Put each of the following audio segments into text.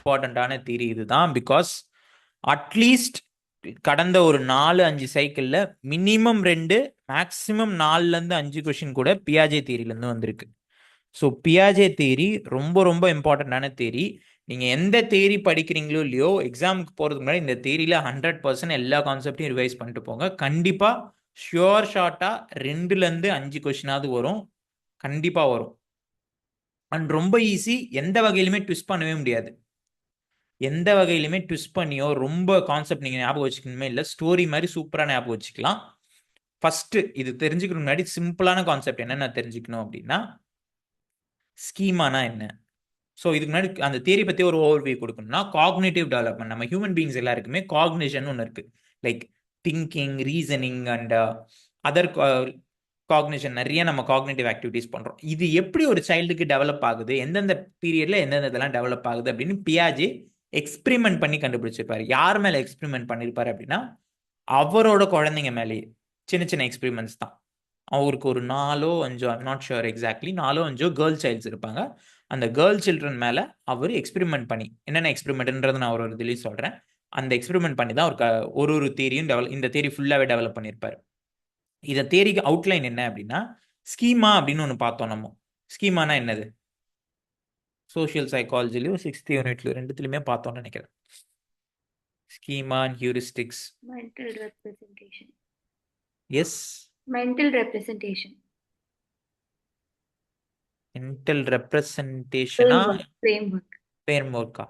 இம்பார்ட்டண்ட்டான தியரி இதுதான். Because at least கடந்த ஒரு 4-5 சைக்கிளில் மினிமம் 2 மேக்ஸிமம் 4-5 கொஷின் கூட பியாஜே தியரியிலேருந்து வந்திருக்கு. ஸோ பியாஜே தியரி ரொம்ப ரொம்ப இம்பார்ட்டண்ட்டான தியரி. நீங்கள் எந்த தியரி படிக்கிறீங்களோ இல்லையோ, எக்ஸாமுக்கு போகிறதுக்கு முன்னாடி இந்த தியரியில் 100% எல்லா கான்செப்டையும் ரிவைஸ் பண்ணிட்டு போங்க. கண்டிப்பாக ஷுவர் ஷார்ட்டாக 2-5 கொஷினாவது வரும், கண்டிப்பாக வரும். அண்ட் ரொம்ப ஈஸி, எந்த வகையிலுமே ட்விஸ்ட் பண்ணவே முடியாது. எந்த வகையிலுமே ட்விஸ்ட் பண்ணியோ ரொம்ப கான்செப்ட் நீங்கள் ஞாபகம் வச்சுக்கணுமே இல்லை, ஸ்டோரி மாதிரி சூப்பராக ஞாபகம் வச்சுக்கலாம். ஃபர்ஸ்ட் இது தெரிஞ்சுக்கணும் முன்னாடி சிம்பிளான கான்செப்ட் என்னென்ன தெரிஞ்சுக்கணும் அப்படின்னா, ஸ்கீமானா என்ன. ஸோ இதுக்கு முன்னாடி அந்த தியரி பற்றி ஒரு ஓவர்வியூ கொடுக்கணும்னா, காக்னேட்டிவ் டெவலப்மெண்ட். நம்ம ஹியூமன் பீயிங்ஸ் எல்லாருக்குமே காக்னிஷன் ஒன்று இருக்குது. Like thinking, reasoning and other cognition, நிறைய நம்ம காக்னேட்டிவ் ஆக்டிவிட்டிஸ் பண்ணுறோம். இது எப்படி ஒரு சைல்டுக்கு டெவலப் ஆகுது, எந்தெந்த பீரியடில் எந்தெந்த இதெல்லாம் டெவலப் ஆகுது அப்படின்னு பியாஜே எக்ஸ்பிரிமெண்ட் பண்ணி கண்டுபிடிச்சிருப்பாரு. யார் மேலே எக்ஸ்பிரிமெண்ட் பண்ணியிருப்பாரு அப்படின்னா, அவரோட குழந்தைங்க மேலேயே. சின்ன சின்ன எக்ஸ்பிரிமெண்ட்ஸ் தான். அவருக்கு ஒரு 4-5, I'm not sure exactly, 4-5 girl child's இருப்பாங்க. அந்த கேர்ள் சில்ட்ரன் மேலே அவர் எக்ஸ்பிரிமெண்ட் பண்ணி, என்னென்ன எக்ஸ்பிரிமெண்ட்ன்றது நான் ஒரு இதுலேயும் சொல்கிறேன். அந்த எக்ஸ்பிரிமெண்ட் பண்ணி தான் ஒரு தேரியும் இந்த தேரி ஃபுல்லாகவே டெவலப் பண்ணியிருப்பார். இதை தேரிக்கு அவுட்லைன் என்ன அப்படின்னா, ஸ்கீமா அப்படின்னு ஒன்று பார்த்தோம் நம்ம. ஸ்கீமானா என்னது? சோஷியல் சைக்காலஜிலையும் 6th யூனிட்லையும் ரெண்டுத்துலையுமே பார்த்தோம்னு நினைக்கிறேன். Schema and heuristics. Mental representation. Yes, mental representation. Mental ரெப்ரசன்டேஷனா ஃப்ரேம்வொர்க். ஃப்ரேம்வொர்க்கா?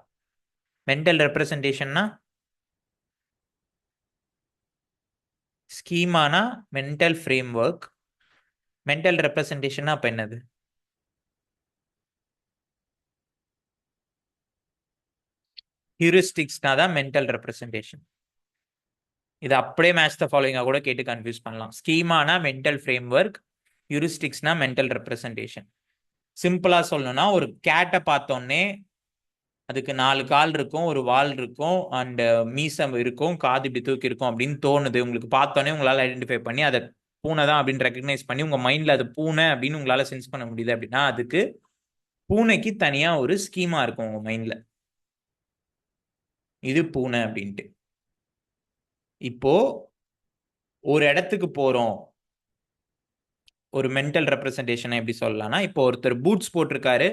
மென்டல் ரெப்ரசன்டேஷன்னா ஸ்கீமானா மென்டல் ஃப்ரேம்வொர்க், மென்டல் ரெப்ரசன்டேஷன்னா அப்போ என்னது? ஹியூரிஸ்டிக்ஸ்னா தான் மென்டல் ரெப்ரசன்டேஷன். இது அப்படியே மேட்ச் த ஃபாலோயிங்காக கூட கேட்டு கன்ஃபியூஸ் பண்ணலாம். ஸ்கீமானா மென்டல் ஃப்ரேம்வொர்க், ஹியூரிஸ்டிக்ஸ்னா மென்டல் ரெப்ரசன்டேஷன். சிம்பிளாக சொல்லணும்னா, ஒரு கேட்டை பார்த்தோன்னே அதுக்கு 4 கால் இருக்கும், ஒரு வால் இருக்கும், அண்ட் மீசம் இருக்கும், காது இப்படி தூக்கி இருக்கும் அப்படின்னு தோணுது உங்களுக்கு. பார்த்தோன்னே உங்களால் ஐடென்டிஃபை பண்ணி அதை பூனை தான் அப்படின்னு ரெக்கக்னைஸ் பண்ணி உங்கள் மைண்டில் அது பூனை அப்படின்னு உங்களால் சென்ஸ் பண்ண முடியுது அப்படின்னா, அதுக்கு பூனைக்கு தனியாக ஒரு ஸ்கீமா இருக்கும் உங்கள் மைண்டில். இது பூனை அப்படின்ட்டு. இப்போ ஒரு இடத்துக்கு போகிறோம், ஒரு மென்டல் ரெப்ரசன்டேஷனை எப்படி சொல்லலாம்னா, இப்போ ஒருத்தர் பூட்ஸ் போட்டிருக்காரு,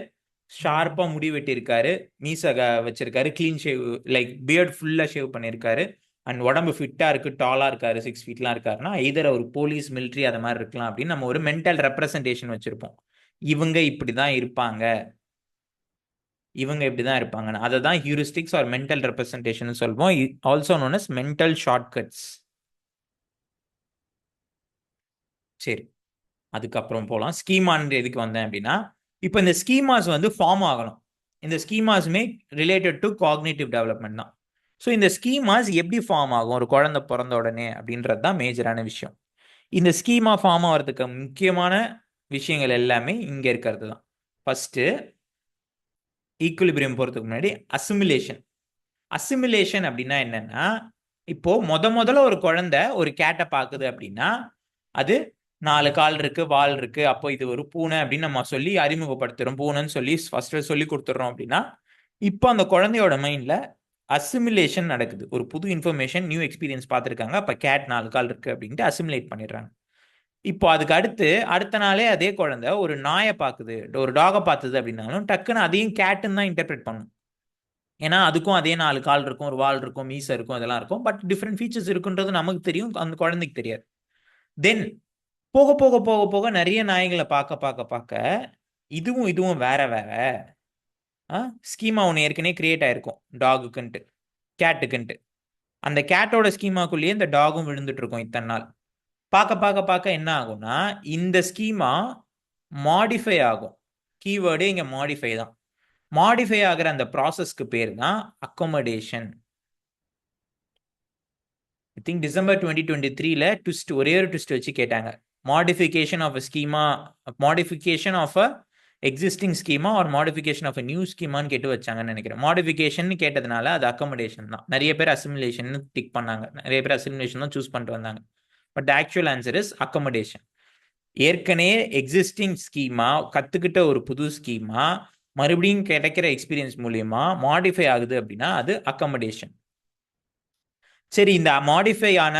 ஷார்ப்பாக முடி வெட்டியிருக்காரு, மீசை வச்சிருக்காரு, க்ளீன் ஷேவ், லைக் பியர்ட் ஃபுல்லாக ஷேவ் பண்ணியிருக்காரு, அண்ட் உடம்பு ஃபிட்டாக இருக்குது, டாலாக இருக்காரு, 6 ஃபீட்லாம் இருக்காருன்னா எதர் ஒரு போலீஸ், மிலிட்ரி அதை மாதிரி இருக்கலாம் அப்படின்னு நம்ம ஒரு மென்டல் ரெப்ரசன்டேஷன் வச்சுருப்போம். இவங்க இப்படி தான் இருப்பாங்க, இவங்க இப்படி தான் இருப்பாங்கன்னு. அதை தான் ஹியூரிஸ்டிக்ஸ் ஆர் மென்டல் ரெப்ரசன்டேஷன் சொல்வோம். Also known as mental shortcuts. சரி, அதுக்கப்புறம் போகலாம். ஸ்கீமான்ற எதுக்கு வந்தேன் அப்படின்னா, இப்போ இந்த ஸ்கீமாஸ் வந்து ஃபார்ம் ஆகணும். இந்த ஸ்கீமாஸுமே ரிலேட்டட் டு காக்னேட்டிவ் டெவலப்மெண்ட் தான். ஸோ இந்த ஸ்கீமாஸ் எப்படி ஃபார்ம் ஆகும் ஒரு குழந்தை பிறந்த உடனே அப்படின்றது தான் மேஜரான விஷயம். இந்த ஸ்கீமா ஃபார்ம் ஆகிறதுக்கு முக்கியமான விஷயங்கள் எல்லாமே இங்கே இருக்கிறது தான். ஃபஸ்ட்டு, ஈக்குலிபிரியம் போகிறதுக்கு முன்னாடி அசிமுலேஷன். அசிமுலேஷன் அப்படின்னா என்னன்னா, இப்போ முதல்ல ஒரு குழந்தை ஒரு கேட்டை பார்க்குது அப்படின்னா, அது 4 கால் இருக்கு, வால் இருக்கு, அப்போ இது ஒரு பூனை அப்படின்னு நம்ம சொல்லி அறிமுகப்படுத்துறோம். பூனைன்னு சொல்லி ஃபர்ஸ்ட் சொல்லி கொடுத்துட்றோம் அப்படின்னா, இப்போ அந்த குழந்தையோட மைண்ட்ல அசிமுலேஷன் நடக்குது. ஒரு புது இன்ஃபர்மேஷன், நியூ எக்ஸ்பீரியன்ஸ் பார்த்துருக்காங்க, அப்போ கேட் 4 கால் இருக்கு அப்படின்ட்டு அசிமுலேட் பண்ணிடுறாங்க. இப்போ அதுக்கு அடுத்த நாளே அதே குழந்தை ஒரு நாயை பார்க்குது, ஒரு டாகை பார்த்தது அப்படின்னாலும் டக்குன்னு அதையும் கேட்டுன்னு தான் இன்டர்பிரேட் பண்ணும். ஏன்னா அதுக்கும் அதே 4 கால் இருக்கும், ஒரு வால் இருக்கும், மீசை இருக்கும், இதெல்லாம் இருக்கும். பட் டிஃப்ரெண்ட் ஃபீச்சர்ஸ் இருக்குன்றது நமக்கு தெரியும், அந்த குழந்தைக்கு தெரியாது. தென் போக போக போக போக நிறைய நாய்களை பார்க்க இதுவும் வேற வேற ஸ்கீமா ஒன்று ஏற்கனவே கிரியேட் ஆயிருக்கும் டாகுக்குன்ட்டு, கேட்டுக்குன்ட்டு. அந்த கேட்டோட ஸ்கீமாக்குள்ளேயே இந்த டாகும் விழுந்துட்டு இருக்கும் இத்தனை நாள். பார்க்க என்ன ஆகும்னா, இந்த ஸ்கீமா மாடிஃபை ஆகும். கீவேர்டே இங்கே மாடிஃபை தான். மாடிஃபை ஆகிற அந்த ப்ராசஸ்க்கு பேர் தான் அக்கோமடேஷன். ஐ திங்க் December 2023ல ட்விஸ்ட், ஒரே ஒரு ட்விஸ்ட் வச்சு கேட்டாங்க. Modification of a schema, modification of a existing schema or modification of a new ஸ்கீமான்னு கேட்டு வச்சாங்கன்னு நினைக்கிறேன். மாடிஃபிகேஷன் கேட்டதுனால அது அக்கமடேஷன் தான். நிறைய பேர் அசிமுலேஷன் டிக் பண்ணாங்க, நிறைய பேர் அசிமுலேஷன் தான் சூஸ் பண்ணிட்டு வந்தாங்க. But actual answer is accommodation. ஏற்கனவே எக்ஸிஸ்டிங் ஸ்கீமா கற்றுக்கிட்ட ஒரு புது ஸ்கீமா மறுபடியும் கிடைக்கிற எக்ஸ்பீரியன்ஸ் மூலியமா மாடிஃபை ஆகுது அப்படின்னா அது அக்கமடேஷன். சரி, இந்த மாடிஃபை ஆன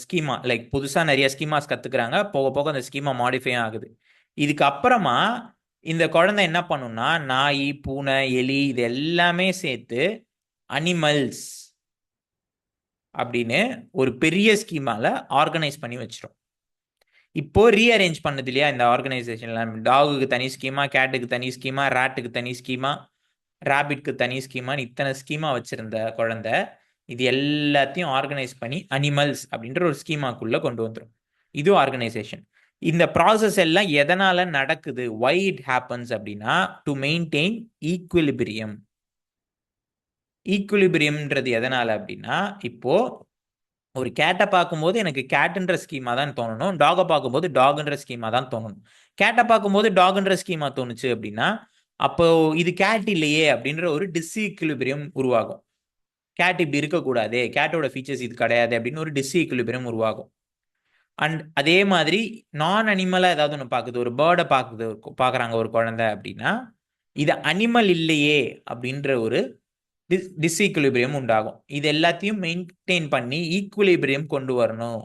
ஸ்கீமா லைக் புதுசாக நிறைய ஸ்கீமாஸ் கற்றுக்குறாங்க, போக போக அந்த ஸ்கீமா மாடிஃபை ஆகுது. இதுக்கு அப்புறமா இந்த குழந்தை என்ன பண்ணும்னா நாய், பூனை, எலி இது எல்லாமே சேர்த்து அனிமல்ஸ் அப்படின்னு ஒரு பெரிய ஸ்கீமால ஆர்கனைஸ் பண்ணி வச்சிரும். இப்போ ரீஅரேஞ்ச் பண்ணது இல்லையா இந்த ஆர்கனைசேஷன்ல, டாகுக்கு தனி ஸ்கீமா, கேட்டுக்கு தனி ஸ்கீமா, ராட்டுக்கு தனி ஸ்கீமா, ராபிட்க்கு தனி ஸ்கீமான்னு இத்தனை ஸ்கீமா வச்சிருந்த குழந்தை இது எல்லாத்தையும் ஆர்கனைஸ் பண்ணி அனிமல்ஸ் அப்படின்ற ஒரு ஸ்கீமாக்குள்ள கொண்டு வந்துடும். இது ஆர்கனைசேஷன். இந்த ப்ராசஸ் எல்லாம் எதனால நடக்குது, வை இட் ஹேப்பன்ஸ் அப்படின்னா டு மெயின்டைன் ஈக்குலிபிரியம். ஈக்குலிபிரியம்ன்றது எதனால அப்படின்னா, இப்போ ஒரு கேட்டை பார்க்கும்போது எனக்கு கேட்டுன்ற ஸ்கீமா தான் தோணணும், டாகை பார்க்கும்போது டாக்ன்ற ஸ்கீமா தான் தோணணும். கேட்டை பார்க்கும்போது டாக்ன்ற ஸ்கீமா தோணுச்சு அப்படின்னா அப்போ இது கேட் இல்லையே அப்படின்ற ஒரு டிஸ்ஈக்குலிபிரியம் உருவாகும். கேட் இப்படி இருக்கக்கூடாது, கேட்டோட ஃபீச்சர்ஸ் இது கிடையாது அப்படின்னு ஒரு டிஸ்ஈக்குலிபிரியம் உருவாகும். அண்ட் அதே மாதிரி நான் அனிமலாக ஏதாவது ஒன்று பார்க்குது, ஒரு பேர்டை பார்க்குறாங்க ஒரு குழந்தை அப்படின்னா இது அனிமல் இல்லையே அப்படின்ற ஒரு டிஸ்ஈக்குலிபிரியம் உண்டாகும். இது எல்லாத்தையும் மெயின்டைன் பண்ணி ஈக்குலிபிரியம் கொண்டு வரணும்.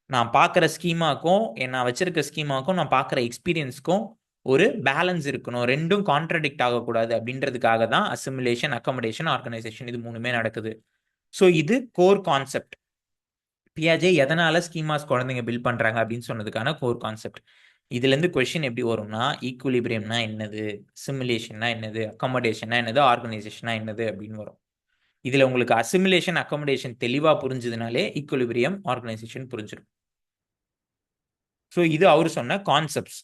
நான் பார்க்குற ஸ்கீமாக்கும் நான் வச்சிருக்க ஸ்கீமாக்கும் நான் பார்க்குற எக்ஸ்பீரியன்ஸ்க்கும் ஒரு பேலன்ஸ் இருக்கணும், ரெண்டும் கான்ட்ரடிக்ட் ஆகக்கூடாது அப்படின்றதுக்காக தான் அசிமுலேஷன், அக்கமடேஷன், ஆர்கனைசேஷன் இது மூணுமே நடக்குது. ஸோ இது கோர் கான்செப்ட். பியாஜே எதனால ஸ்கீமாஸ் குழந்தைங்க பில்ட் பண்றாங்க அப்படின்னு சொன்னதுக்கான கோர் கான்செப்ட். இதுல இருந்து கொஸ்டின் எப்படி வரும்னா ஈக்குலிபிரியம்னா என்னது, சிமுலேஷன்னா என்னது, அக்கமடேஷன்னா என்னது, ஆர்கனைசேஷனா என்னது அப்படின்னு வரும். இதுல உங்களுக்கு அசிமுலேஷன், அக்கமடேஷன் தெளிவா புரிஞ்சதுனாலே ஈக்குலிபிரியம், ஆர்கனைசேஷன் புரிஞ்சிடும். ஸோ இது அவர் சொன்ன கான்செப்ட்ஸ்.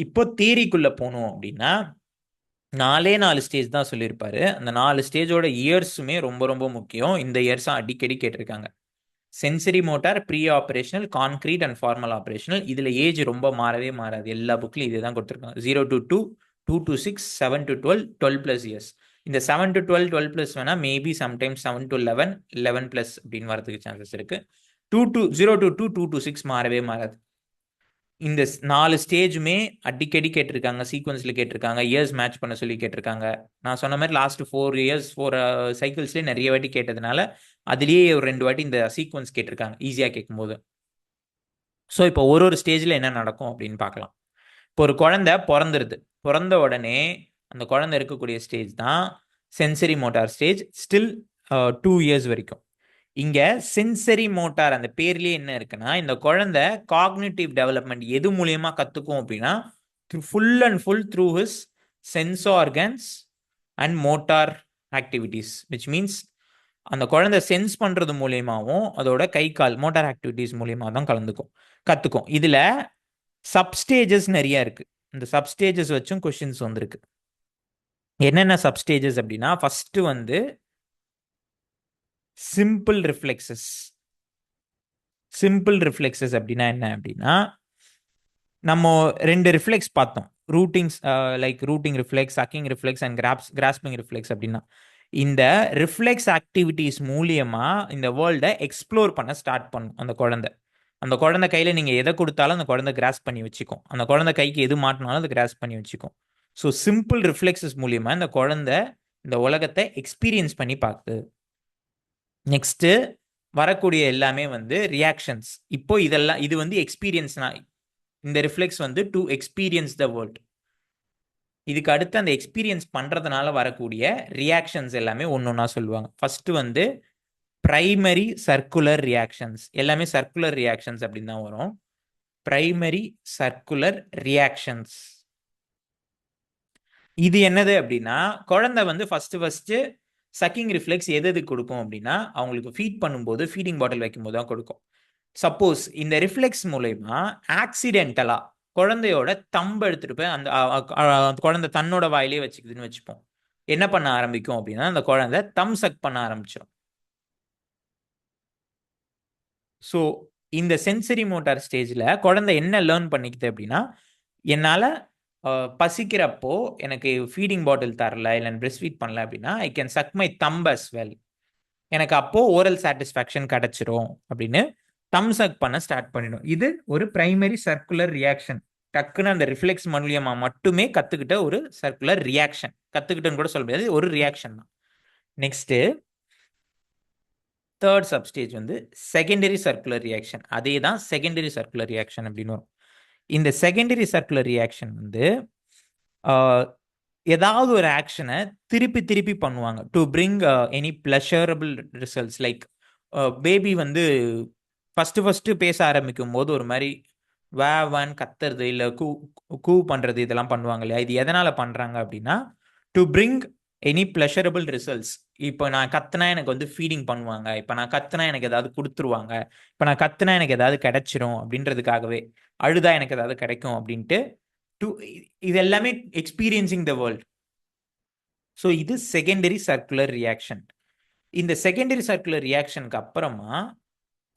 இப்போ தியரிக்குள்ள போனோம் அப்படின்னா 4 ஸ்டேஜ் தான் சொல்லியிருப்பாரு. அந்த 4 ஸ்டேஜோட இயர்ஸுமே ரொம்ப ரொம்ப முக்கியம். இந்த இயர்ஸும் அடிக்கடி கேட்டிருக்காங்க. Sensory motor, pre operational, concrete and formal operational. இதுல ஏஜ் ரொம்ப மாறவே மாறாது, எல்லா புக்லையும் இதே தான் கொடுத்துருக்காங்க. 0 to 2, 2 to 6, 7 to 12, 12+ இயர்ஸ். இந்த 7 to 12, 12+ வேணா மேபி சம்டைம்ஸ் 7 to 11, 11+ அப்படின்னு வரதுக்கு சான்சஸ் இருக்கு. 0 to 2, 2 to 6 மாறவே மாறாது. இந்த 4 ஸ்டேஜுமே அடிக்கடி கேட்டிருக்காங்க, சீக்வன்ஸில் கேட்டிருக்காங்க, இயர்ஸ் மேட்ச் பண்ண சொல்லி கேட்டிருக்காங்க. நான் சொன்ன மாதிரி லாஸ்ட் 4 சைக்கிள்ஸ்லேயே நிறைய வாட்டி கேட்டதுனால அதுலேயே ஒரு 2 வாட்டி இந்த சீக்வன்ஸ் கேட்டிருக்காங்க ஈஸியாக கேட்கும்போது. ஸோ இப்போ ஒரு ஸ்டேஜில் என்ன நடக்கும் அப்படின்னு பார்க்கலாம். இப்போ ஒரு குழந்தை பிறந்துருது, பிறந்த உடனே அந்த குழந்தை இருக்கக்கூடிய ஸ்டேஜ் தான் sensory motor stage, still 2 years வரைக்கும். இங்க சென்சரி மோட்டார் அந்த பேர்லயே என்ன இருக்குன்னா, இந்த குழந்தை காக்னிட்டிவ் டெவலப்மெண்ட் எது மூலியமா கத்துக்கும் அப்படின்னா full and full through his sense organs and motor activities, which means அந்த குழந்தை சென்ஸ் பண்றது மூலியமாவும் அதோட கை கால் மோட்டார் ஆக்டிவிட்டீஸ் மூலியமா தான் கத்துக்கும். இதுல சப்ஸ்டேஜஸ் நிறைய இருக்கு. இந்த சப்ஸ்டேஜஸ் வச்சும் கொஸ்டின்ஸ் வந்திருக்கு. என்னென்ன சப்ஸ்டேஜஸ் அப்படின்னா, ஃபர்ஸ்ட் வந்து சிம்பிள் ரிஃப்ளெக்ஸஸ். சிம்பிள் ரிஃப்ளெக்ஸஸ் அப்படின்னா என்ன அப்படின்னா, நம்ம 2 ரிஃப்ளெக்ஸ் பார்த்தோம், routings like routing reflex, sucking reflex and grasping reflex. அப்படின்னா இந்த ரிஃப்ளெக்ஸ் ஆக்டிவிட்டீஸ் மூலியமா இந்த வேர்ல்டை எக்ஸ்ப்ளோர் பண்ண ஸ்டார்ட் பண்ணும் அந்த குழந்தை கையில நீங்க எதை கொடுத்தாலும் அந்த குழந்தை கிராஸ் பண்ணி வச்சுக்கும், அந்த குழந்தை கைக்கு எது மாட்டினாலும் அதை கிராஸ் பண்ணி வச்சுக்கும். ஸோ சிம்பிள் ரிஃப்ளெக்ஸஸ் மூலியமா இந்த குழந்தை இந்த உலகத்தை எக்ஸ்பீரியன்ஸ் பண்ணி பார்க்குது. நெக்ஸ்ட் வரக்கூடிய எல்லாமே வந்து ரியாக்ஷன்ஸ். இப்போ இது வந்து எக்ஸ்பீரியன்ஸ்னா, இந்த ரிஃப்ளெக்ஸ் வந்து டு எக்ஸ்பீரியன்ஸ் த வேர்ல்ட். இதுக்கு அடுத்து அந்த எக்ஸ்பீரியன்ஸ் பண்றதுனால வரக்கூடிய ரியாக்ஷன்ஸ் எல்லாமே ஒன்னொன்னா சொல்லுவாங்க. ஃபர்ஸ்ட் வந்து பிரைமரி சர்க்குலர் ரியாக்ஷன்ஸ், எல்லாமே சர்க்குலர் ரியாக்ஷன்ஸ் அப்படின்னு தான் வரும். பிரைமரி சர்க்குலர் ரியாக்ஷன்ஸ் இது என்னது அப்படின்னா, குழந்தை வந்து ஃபர்ஸ்ட் சக்கிங் ரிஃப்ளெக்ஸ் எது கொடுக்கும் அப்படின்னா, அவங்களுக்கு ஃபீட் பண்ணும்போது, ஃபீடிங் பாட்டில் வைக்கும்போது தான் கொடுக்கும். சப்போஸ் இந்த ரிஃப்ளெக்ஸ் மூலயமா ஆக்சிடென்டலா குழந்தையோட தம்பு எடுத்துட்டு போய் அந்த குழந்தை தன்னோட வாயிலே வச்சுக்குதுன்னு வச்சுப்போம், என்ன பண்ண ஆரம்பிக்கும் அப்படின்னா, அந்த குழந்தை தம் சக் பண்ண ஆரம்பிச்சிடும். ஸோ இந்த சென்சரி மோட்டார் ஸ்டேஜில் குழந்தை என்ன லேர்ன் பண்ணிக்குது அப்படின்னா, என்னால் பசிக்கிறப்போ எனக்கு ஃபீடிங் பாட்டில் தரல, இல்லை பிரெஸ்ட் ஃபீட் பண்ணல அப்படின்னா I can suck my thumb as well, எனக்கு அப்போ ஓரல் சாட்டிஸ்ஃபேக்ஷன் கிடைச்சிரும் அப்படின்னு தம் சக் பண்ண ஸ்டார்ட் பண்ணிடும். இது ஒரு பிரைமரி சர்க்குலர் ரியாக்ஷன். டக்குன்னு அந்த ரிஃப்ளெக்ஸ் மூலியமா மட்டுமே கத்துக்கிட்ட ஒரு சர்க்குலர் ரியாக்ஷன். கத்துக்கிட்டேன்னு கூட சொல்ல முடியாது, ஒரு ரியாக்ஷன் தான். நெக்ஸ்ட் தேர்ட் சப்ஸ்டேஜ் வந்து செகண்டரி சர்க்குலர் ரியாக்ஷன். அதே தான் செகண்டரி சர்க்குலர் ரியாக்ஷன் அப்படின்னு வரும். இந்த செகண்டரி சர்க்குலர் ரியாக்ஷன் வந்து ஏதாவது ஒரு ஆக்ஷனை திருப்பி திருப்பி பண்ணுவாங்க to bring any pleasurable results. Like baby வந்து ஃபஸ்ட்டு பேச ஆரம்பிக்கும் போது ஒரு மாதிரி வேன் கத்துறது இல்லை கூ பண்ணுறது இதெல்லாம் பண்ணுவாங்க இல்லையா? இது எதனால் பண்ணுறாங்க அப்படின்னா to bring any pleasurable results. இப்போ நான் கத்துனா எனக்கு வந்து ஃபீடிங் பண்ணுவாங்க, இப்போ நான் கத்துனா எனக்கு ஏதாவது கொடுத்துருவாங்க, இப்போ நான் கத்துனா எனக்கு ஏதாவது கிடைச்சிரும் அப்படின்றதுக்காகவே, அழுதா எனக்கு ஏதாவது கிடைக்கும் அப்படின்ட்டு டு இது எல்லாமே எக்ஸ்பீரியன்சிங் த வேர்ல்ட். ஸோ இது செகண்டரி சர்க்குலர் ரியாக்ஷன். இந்த செகண்டரி சர்க்குலர் ரியாக்ஷனுக்கு அப்புறமா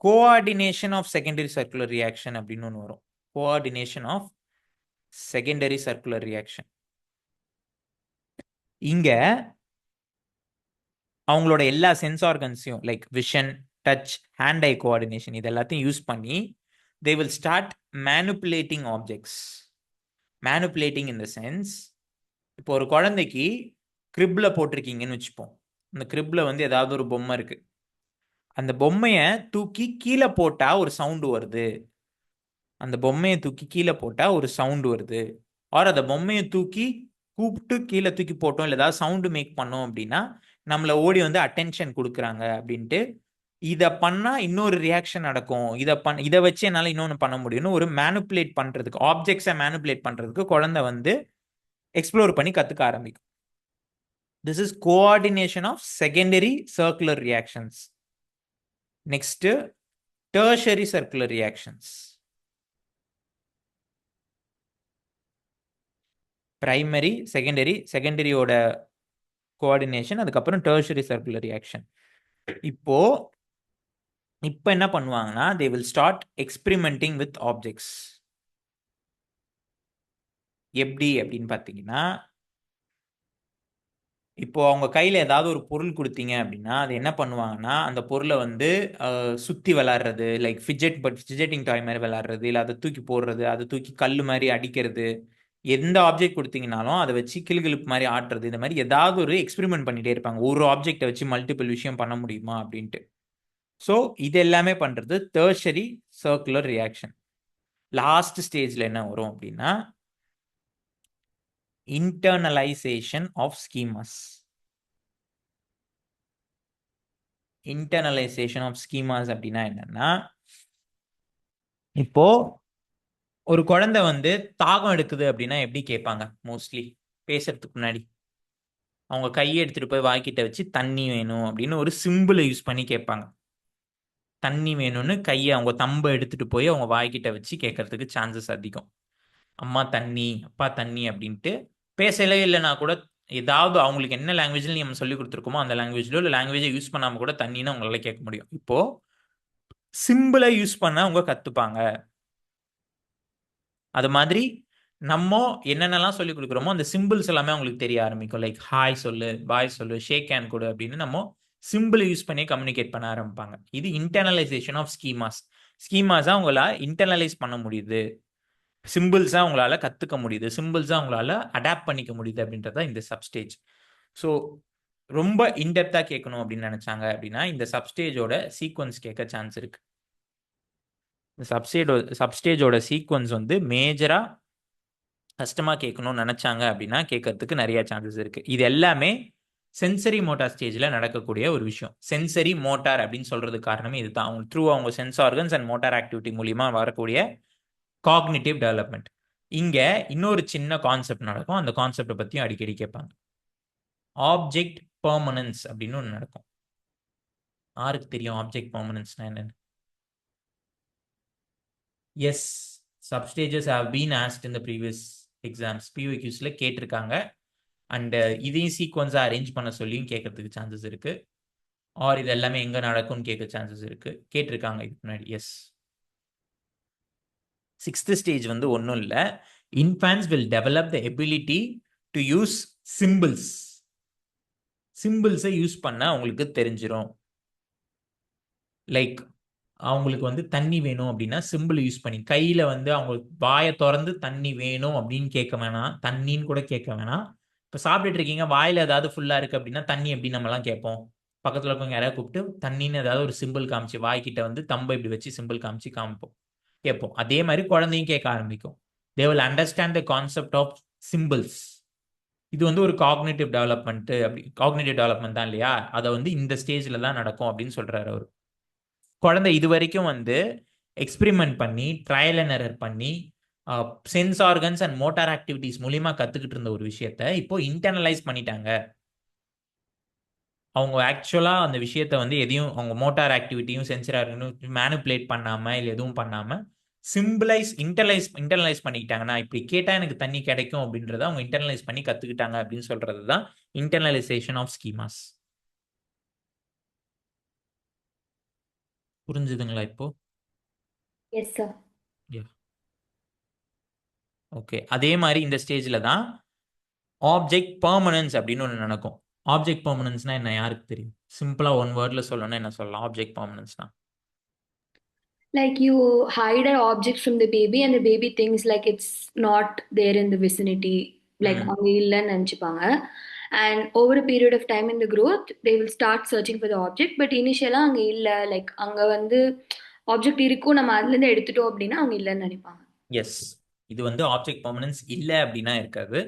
coordination of secondary circular reaction அப்படின்னு ஒன்று வரும். Coordination of secondary circular reaction. இங்க அவங்களோட எல்லா சென்ஸ் ஆர்கன்ஸையும் like vision, touch, hand eye coordination இது எல்லாத்தையும் யூஸ் பண்ணி they will start manipulating objects. manipulating in the sense, இப்போ ஒரு குழந்தைக்கு கிரிப்ல போட்டிருக்கீங்கன்னு வச்சுப்போம். அந்த கிரிப்ல வந்து ஏதாவது ஒரு பொம்மை இருக்கு. அந்த பொம்மையை தூக்கி கீழே போட்டா ஒரு சவுண்டு வருது. அந்த பொம்மையை தூக்கி கீழே போட்டா ஒரு சவுண்டு வருது. ஆர் அந்த பொம்மையை தூக்கி கூப்பிட்டு கீழே தூக்கி போட்டோம் இல்லை ஏதாவது சவுண்டு மேக் பண்ணோம் அப்படின்னா நம்மளை ஓடி வந்து அட்டென்ஷன் கொடுக்குறாங்க அப்படின்ட்டு, இதை பண்ணா இன்னொரு ரியாக்ஷன் நடக்கும், இதை வச்சு என்னால் இன்னொன்று பண்ண முடியும்னு ஒரு மேனுப்புலேட் பண்றதுக்கு, ஆப்ஜெக்ட்ஸை மேனுப்புலேட் பண்றதுக்கு குழந்தை வந்து எக்ஸ்ப்ளோர் பண்ணி கத்துக்க ஆரம்பிக்கும். This is coordination of secondary circular reactions. Next tertiary circular reactions. Primary, செகண்டரியோட கோஆர்டினேஷன், அதுக்கப்புறம் டெர்ஷரி சர்க்குலர் ரியாக்ஷன். இப்போ என்ன பண்ணுவாங்கன்னா they will start experimenting with objects. எப்படி அப்படின்னு பார்த்தீங்கன்னா, இப்போ அவங்க கையில் ஏதாவது ஒரு பொருள் கொடுத்தீங்க அப்படின்னா அது என்ன பண்ணுவாங்கன்னா அந்த பொருளை வந்து சுற்றி விளாட்றது, லைக் ஃபிஜெட்டிங் டாய் மாதிரி விளாட்றது, இல்லை அதை தூக்கி போடுறது, அதை தூக்கி கல் மாதிரி அடிக்கிறது, எந்த ஆப்ஜெக்ட் கொடுத்தீங்கனாலும் அதை வச்சு கிளுகிளுப்பு மாதிரி ஆட்டுறது, இந்த மாதிரி ஏதாவது ஒரு எக்ஸ்பெரிமெண்ட் பண்ணிட்டே இருப்பாங்க. ஒரு ஆப்ஜெக்டை வச்சு மல்டிபிள் விஷயம் பண்ண முடியுமா அப்படின்ட்டு. ஸோ இது எல்லாமே பண்ணுறது டெர்ஷரி சர்க்குலர் ரியாக்ஷன். லாஸ்ட் ஸ்டேஜில் என்ன வரும் அப்படின்னா internalisation of schemas. Internalisation of schemas அப்படின்னா என்னன்னா, இப்போ ஒரு குழந்தை வந்து தாகம் எடுக்குது அப்படின்னா எப்படி கேட்பாங்க? மோஸ்ட்லி பேசுறதுக்கு முன்னாடி அவங்க கையை எடுத்துட்டு போய் வாய்க்கிட்ட வச்சு தண்ணி வேணும் அப்படின்னு ஒரு சிம்பிளை யூஸ் பண்ணி கேட்பாங்க. தண்ணி வேணும்னு கையை அவங்க தம்பை எடுத்துட்டு போய் அவங்க வாய்க்கிட்ட வச்சு கேட்கறதுக்கு சான்சஸ் அதிகம். அம்மா தண்ணி, அப்பா தண்ணி அப்படின்ட்டு பேசலே இல்லைனா கூட ஏதாவது அவங்களுக்கு என்ன லாங்குவேஜில் நம்ம சொல்லி கொடுத்துருக்கோமோ அந்த லாங்குவேஜ்லோ இல்லை லாங்குவேஜை யூஸ் பண்ணாமல் கூட தண்ணின்னு அவங்களால கேட்க முடியும். இப்போ சிம்பிளை யூஸ் பண்ண அவங்க கற்றுப்பாங்க. அது மாதிரி நம்ம என்னென்னலாம் சொல்லி கொடுக்குறோமோ அந்த சிம்பிள்ஸ் எல்லாமே அவங்களுக்கு தெரிய ஆரம்பிக்கும். லைக் ஹாய் சொல்லு, பாய் சொல்லு, ஷேக் ஹேண்ட் கொடு அப்படின்னு நம்ம சிம்பிளை யூஸ் பண்ணி கம்யூனிகேட் பண்ண ஆரம்பிப்பாங்க. இது இன்டர்னலைசேஷன் ஆஃப் ஸ்கீமாஸ். ஸ்கீமாஸாக அவங்கள இன்டர்னலைஸ் பண்ண முடியுது, சிம்பிள்ஸாக அவங்களால கற்றுக்க முடியுது, சிம்பிள்ஸாக அவங்களால அடாப்ட் பண்ணிக்க முடியுது அப்படின்றத இந்த சப்ஸ்டேஜ். ஸோ ரொம்ப இன்டெப்த்தாக கேட்கணும் அப்படின்னு நினச்சாங்க அப்படின்னா இந்த சப்ஸ்டேஜோட சீக்வன்ஸ் கேட்க சான்ஸ் இருக்கு. இந்த சப்ஸ்டேஜோட சீக்வன்ஸ் வந்து மேஜராக கஷ்டமாக கேட்கணும்னு நினச்சாங்க அப்படின்னா கேட்கறதுக்கு நிறைய சான்சஸ் இருக்கு. இது எல்லாமே சென்சரி மோட்டார் ஸ்டேஜில் நடக்கக்கூடிய ஒரு விஷயம். சென்சரி மோட்டார் அப்படின்னு சொல்றதுக்கு காரணமே இதுதான். அவங்க த்ரூ அவங்க sense organs and motor activity மூலியமா வரக்கூடிய காக்னிட்டிவ் டெவலப்மெண்ட். இங்க இன்னொரு சின்ன கான்செப்ட் நடக்கும், அந்த கான்செப்டை பத்தியும் அடிக்கடி கேட்பாங்க. ஆப்ஜெக்ட் பெர்மனன்ஸ் அப்படின்னு ஒன்று நடக்கும். யாருக்கு தெரியும் ஆப்ஜெக்ட் பெர்மனன்ஸ்னா என்னன்னு? Yes, substages have been asked in the previous exams. பியூக்யூஸ்ல கேட்டிருக்காங்க. அண்ட் இதையும் சீக்வன்ஸாக அரேஞ்ச் பண்ண சொல்லியும் கேட்கறதுக்கு சான்சஸ் இருக்கு. ஆர் இது எல்லாமே எங்க நடக்கும்னு கேட்க சான்சஸ் இருக்கு. கேட்டிருக்காங்க இதுக்கு முன்னாடி. எஸ். 6th ஸ்டேஜ் வந்து ஒன்றும் இல்லை. Infants will develop the ability to use symbols. சிம்பிள்ஸை யூஸ் பண்ண அவங்களுக்கு தெரிஞ்சிடும். லைக் அவங்களுக்கு வந்து தண்ணி வேணும் அப்படின்னா சிம்பிள் யூஸ் பண்ணி கையில வந்து அவங்க வாயை திறந்து தண்ணி வேணும் அப்படின்னு கேட்க வேணாம், தண்ணின்னு கூட கேட்க வேணாம். இப்போ சாப்பிட்டுட்டு இருக்கீங்க, வாயில ஏதாவது ஃபுல்லா இருக்கு அப்படின்னா தண்ணி எப்படி நம்மலாம் கேட்போம்? பக்கத்துல இருக்கவங்க யாராவது கூப்பிட்டு தண்ணின்னு ஏதாவது ஒரு சிம்பிள் காமிச்சு வாய்க்கிட்ட வந்து தம்பை இப்படி வச்சு சிம்பிள் காமிச்சு காமிப்போம், கேட்போம். அதே மாதிரி குழந்தையும் கேட்க ஆரம்பிக்கும். They will understand the concept of symbols. இது வந்து ஒரு காக்னிட்டிவ் டெவலப்மெண்ட், அப்படி காக்னிட்டிவ் டெவலப்மெண்ட் தான் இல்லையா? அதை வந்து இந்த ஸ்டேஜ்ல தான் நடக்கும் அப்படின்னு சொல்றாரு அவர். குழந்தை இது வரைக்கும் வந்து எக்ஸ்பிரிமெண்ட் பண்ணி ட்ரையல் அண்ட் எரர் பண்ணி sense organs and motor activities மூலியமா கத்துக்கிட்டு இருந்த ஒரு விஷயத்த இப்போ இன்டர்னலைஸ் பண்ணிட்டாங்க. அவங்க ஆக்சுவலா அந்த விஷயத்த வந்து எதையும் அவங்க மோட்டார் ஆக்டிவிட்டியும் சென்சர் ஆர்கனும் மேனிப்புலேட் பண்ணாம இல்லை எதுவும் பண்ணாம இன்டர்னலைஸ் பண்ணிக்கிட்டாங்கன்னா, இப்படி கேட்டா எனக்கு தண்ணி கிடைக்கும் அப்படின்றத அவங்க இன்டர்னலைஸ் பண்ணி கத்துக்கிட்டாங்க அப்படின்னு சொல்றது தான் இன்டர்னலைசேஷன் ஆஃப் ஸ்கீமாஸ். புரிஞ்சுதுங்களா இப்போ? Yes, sir. ஓகே. அதே மாதிரி இந்த ஸ்டேஜ்ல தான் ஆப்ஜெக்ட் பெர்மனன்ஸ் அப்படின்னு ஒன்று நடக்கும். ஆப்ஜெக்ட் பெர்மனன்ஸ்னா என்ன, யாருக்கு தெரியும்? சிம்பிளா ஒன் வேர்ட்ல சொல்லணும்னா என்ன சொல்லலாம் object பெர்மனன்ஸ்னா? Like you hide an object from the baby and the baby thinks like it's not there in the vicinity, like ம் அங்க இல்லைன்னு நினைச்சுப்பாங்க. And over a period of time in the growth, they will start searching for the object. But initially அங்க இல்ல, like அங்க வந்து object இருக்கும், நம்ம அதுல இருந்து எடுத்துட்டோம் அப்படின்னா அவங்க இல்லைன்னு நினைப்பாங்க. எஸ், இது வந்து ஆப்ஜெக்ட் பெர்மனன்ஸ் இல்லை அப்படின்னா இருக்காது.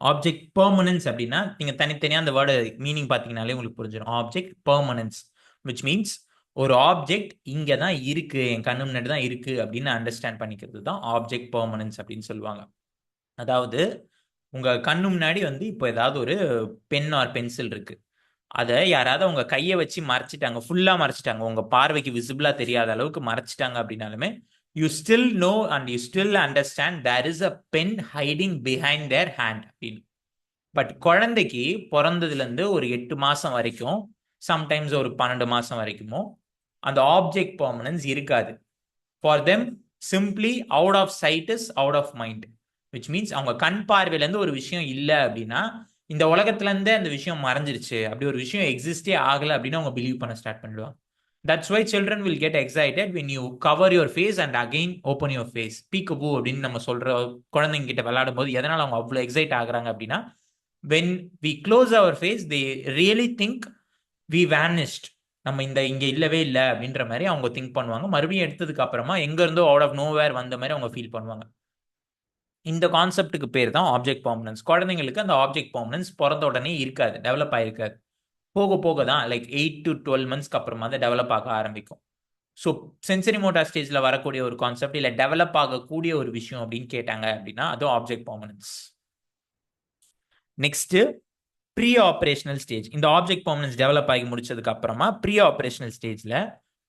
ஆப்ஜெக்ட் பெர்மனன்ஸ் அப்படின்னா நீங்க தனித்தனியா அந்த வேர்டு மீனிங் பார்த்தீங்கனாலே உங்களுக்கு புரிஞ்சிடும். ஆப்ஜெக்ட் பெர்மனன்ஸ் விச் மீன்ஸ் ஒரு ஆப்ஜெக்ட் இங்கே தான் இருக்கு, என் கண்ணு முன்னாடி தான் இருக்கு அப்படின்னு அண்டர்ஸ்டாண்ட் பண்ணிக்கிறது தான் ஆப்ஜெக்ட் பெர்மனன்ஸ் அப்படின்னு சொல்லுவாங்க. அதாவது உங்க கண்ணு முன்னாடி வந்து இப்போ ஏதாவது ஒரு பென் ஆர் பென்சில் இருக்கு, அதை யாராவது உங்க கையை வச்சு மறைச்சிட்டாங்க, ஃபுல்லா மறைச்சிட்டாங்க, உங்க பார்வைக்கு விசிபிளா தெரியாத அளவுக்கு மறைச்சிட்டாங்க அப்படின்னாலுமே you still know and you still understand there is a pen hiding behind their hand அப்படின்னு. பட் குழந்தைக்கு பிறந்ததுல இருந்து ஒரு 8 மாசம் வரைக்கும், சம்டைம்ஸ் ஒரு 12 மாசம் வரைக்குமோ அந்த ஆப்ஜெக்ட் பெர்மனன்ஸ் இருக்காது. For them simply out of sight is out of mind, which means அவங்க கண் பார்வையில இருந்து ஒரு விஷயம் இல்லை அப்படின்னா இந்த உலகத்துல இருந்தே அந்த விஷயம் மறைஞ்சிருச்சு, அப்படி ஒரு விஷயம் எக்ஸிஸ்டே ஆகல அப்படின்னு அவங்க பிலீவ் பண்ண ஸ்டார்ட் பண்ணிடுவாங்க. That's why children will get excited when you cover your face and again open your face. பீக்கபூ அப்படின்னு நம்ம சொல்ற குழந்தைங்க கிட்ட விளையாடும் போது எதனால அவங்க அவ்வளோ எக்ஸைட் ஆகுறாங்க அப்படின்னா, when we close our face they really think we vanished, நம்ம இங்க இல்லவே இல்லை அப்படின்ற மாதிரி அவங்க திங்க் பண்ணுவாங்க. மறுபடியும் எடுத்ததுக்கு அப்புறமா எங்க இருந்தோ அவுட் ஆஃப் நோவேர் வந்த மாதிரி அவங்க ஃபீல் பண்ணுவாங்க. இந்த கான்செப்டுக்கு பேர் தான் ஆப்ஜெக்ட் பெர்மனன்ஸ். குழந்தைங்களுக்கு அந்த ஆப்ஜெக்ட் பெர்மனன்ஸ் பிறந்த உடனே இருக்காது, டெவலப் ஆயிருக்காது. போக போக தான் லைக் 8 to 12 monthஸ்க்கு அப்புறமா தான் டெவலப் ஆக ஆரம்பிக்கும். ஸோ சென்சரி மோட்டார் ஸ்டேஜில் வரக்கூடிய ஒரு கான்செப்ட் இல்லை டெவலப் ஆகக்கூடிய ஒரு விஷயம் அப்படின்னு கேட்டாங்க அப்படின்னா அது object permanence. Next pre operational stage. இந்த ஆப்ஜெக்ட் பெர்மனன்ஸ் டெவலப் ஆகி முடிச்சதுக்கு அப்புறமா ப்ரீ ஆப்ரேஷனல் ஸ்டேஜில்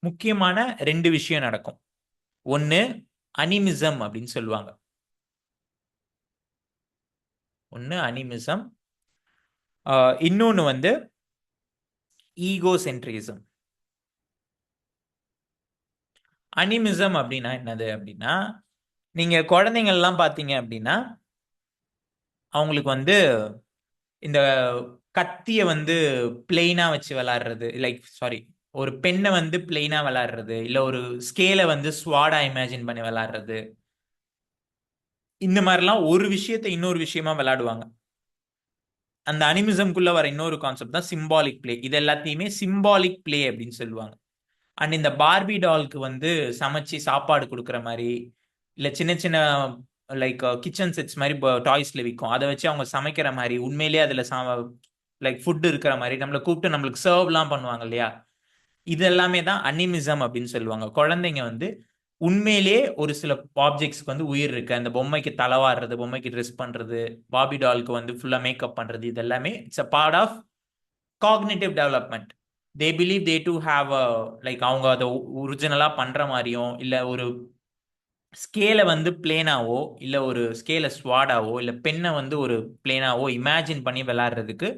முக்கியமான 2 விஷயம் நடக்கும். ஒன்று அனிமிசம் அப்படின்னு சொல்லுவாங்க. இன்னொன்று வந்து ஈகோசென்ட்ரிசம். அனிமிசம் அப்படின்னா என்னது அப்படின்னா, நீங்க குழந்தைங்கள்லாம் பார்த்தீங்க அப்படின்னா அவங்களுக்கு வந்து இந்த கத்தியை வந்து பிளெயினா வச்சு விளாடுறது, லைக் சாரி ஒரு பெண்ணை வந்து பிளெயினா விளாடுறது, இல்லை ஒரு ஸ்கேலை வந்து ஸ்வாடா இமேஜின் பண்ணி விளாடுறது, இந்த மாதிரிலாம் ஒரு விஷயத்தை இன்னொரு விஷயமா விளையாடுவாங்க. அந்த அனிமிசம்குள்ள வர இன்னொரு கான்செப்ட் தான் சிம்பாலிக் பிளே. இது எல்லாத்தையுமே சிம்பாலிக் பிளே அப்படின்னு சொல்லுவாங்க. அண்ட் இந்த பார்பி டால்க்கு வந்து சமைச்சு சாப்பாடு கொடுக்குற மாதிரி, இல்லை சின்ன சின்ன லைக் கிச்சன் செட்ஸ் மாதிரி டாய்ஸ்ல விற்கும், அதை வச்சு அவங்க சமைக்கிற மாதிரி, உண்மையிலேயே அதில் லைக் ஃபுட் இருக்கிற மாதிரி நம்மளை கூப்பிட்டு நம்மளுக்கு சர்வ்லாம் பண்ணுவாங்க இல்லையா, இது எல்லாமே தான் அனிமிசம் அப்படின்னு சொல்லுவாங்க. குழந்தைங்க வந்து உண்மையிலேயே ஒரு சில ஆப்ஜெக்ட்ஸ்க்கு வந்து உயிர் இருக்கு, அந்த பொம்மைக்கு தலைவாடுறது, பொம்மைக்கு ட்ரெஸ் பண்றது, பாபி டால்க்கு வந்து ஃபுல்லா மேக்கப் பண்றது, இது எல்லாமே it's a part of cognitive development. They believe they to have a like அவங்க அதை ஒரிஜினலா பண்ற மாதிரியும், இல்லை ஒரு ஸ்கேலை வந்து பிளேனாவோ, இல்லை ஒரு ஸ்கேலை ஸ்வாடாவோ, இல்லை பெண்ணை வந்து ஒரு பிளேனாவோ இமேஜின் பண்ணி விளையாடுறதுக்கு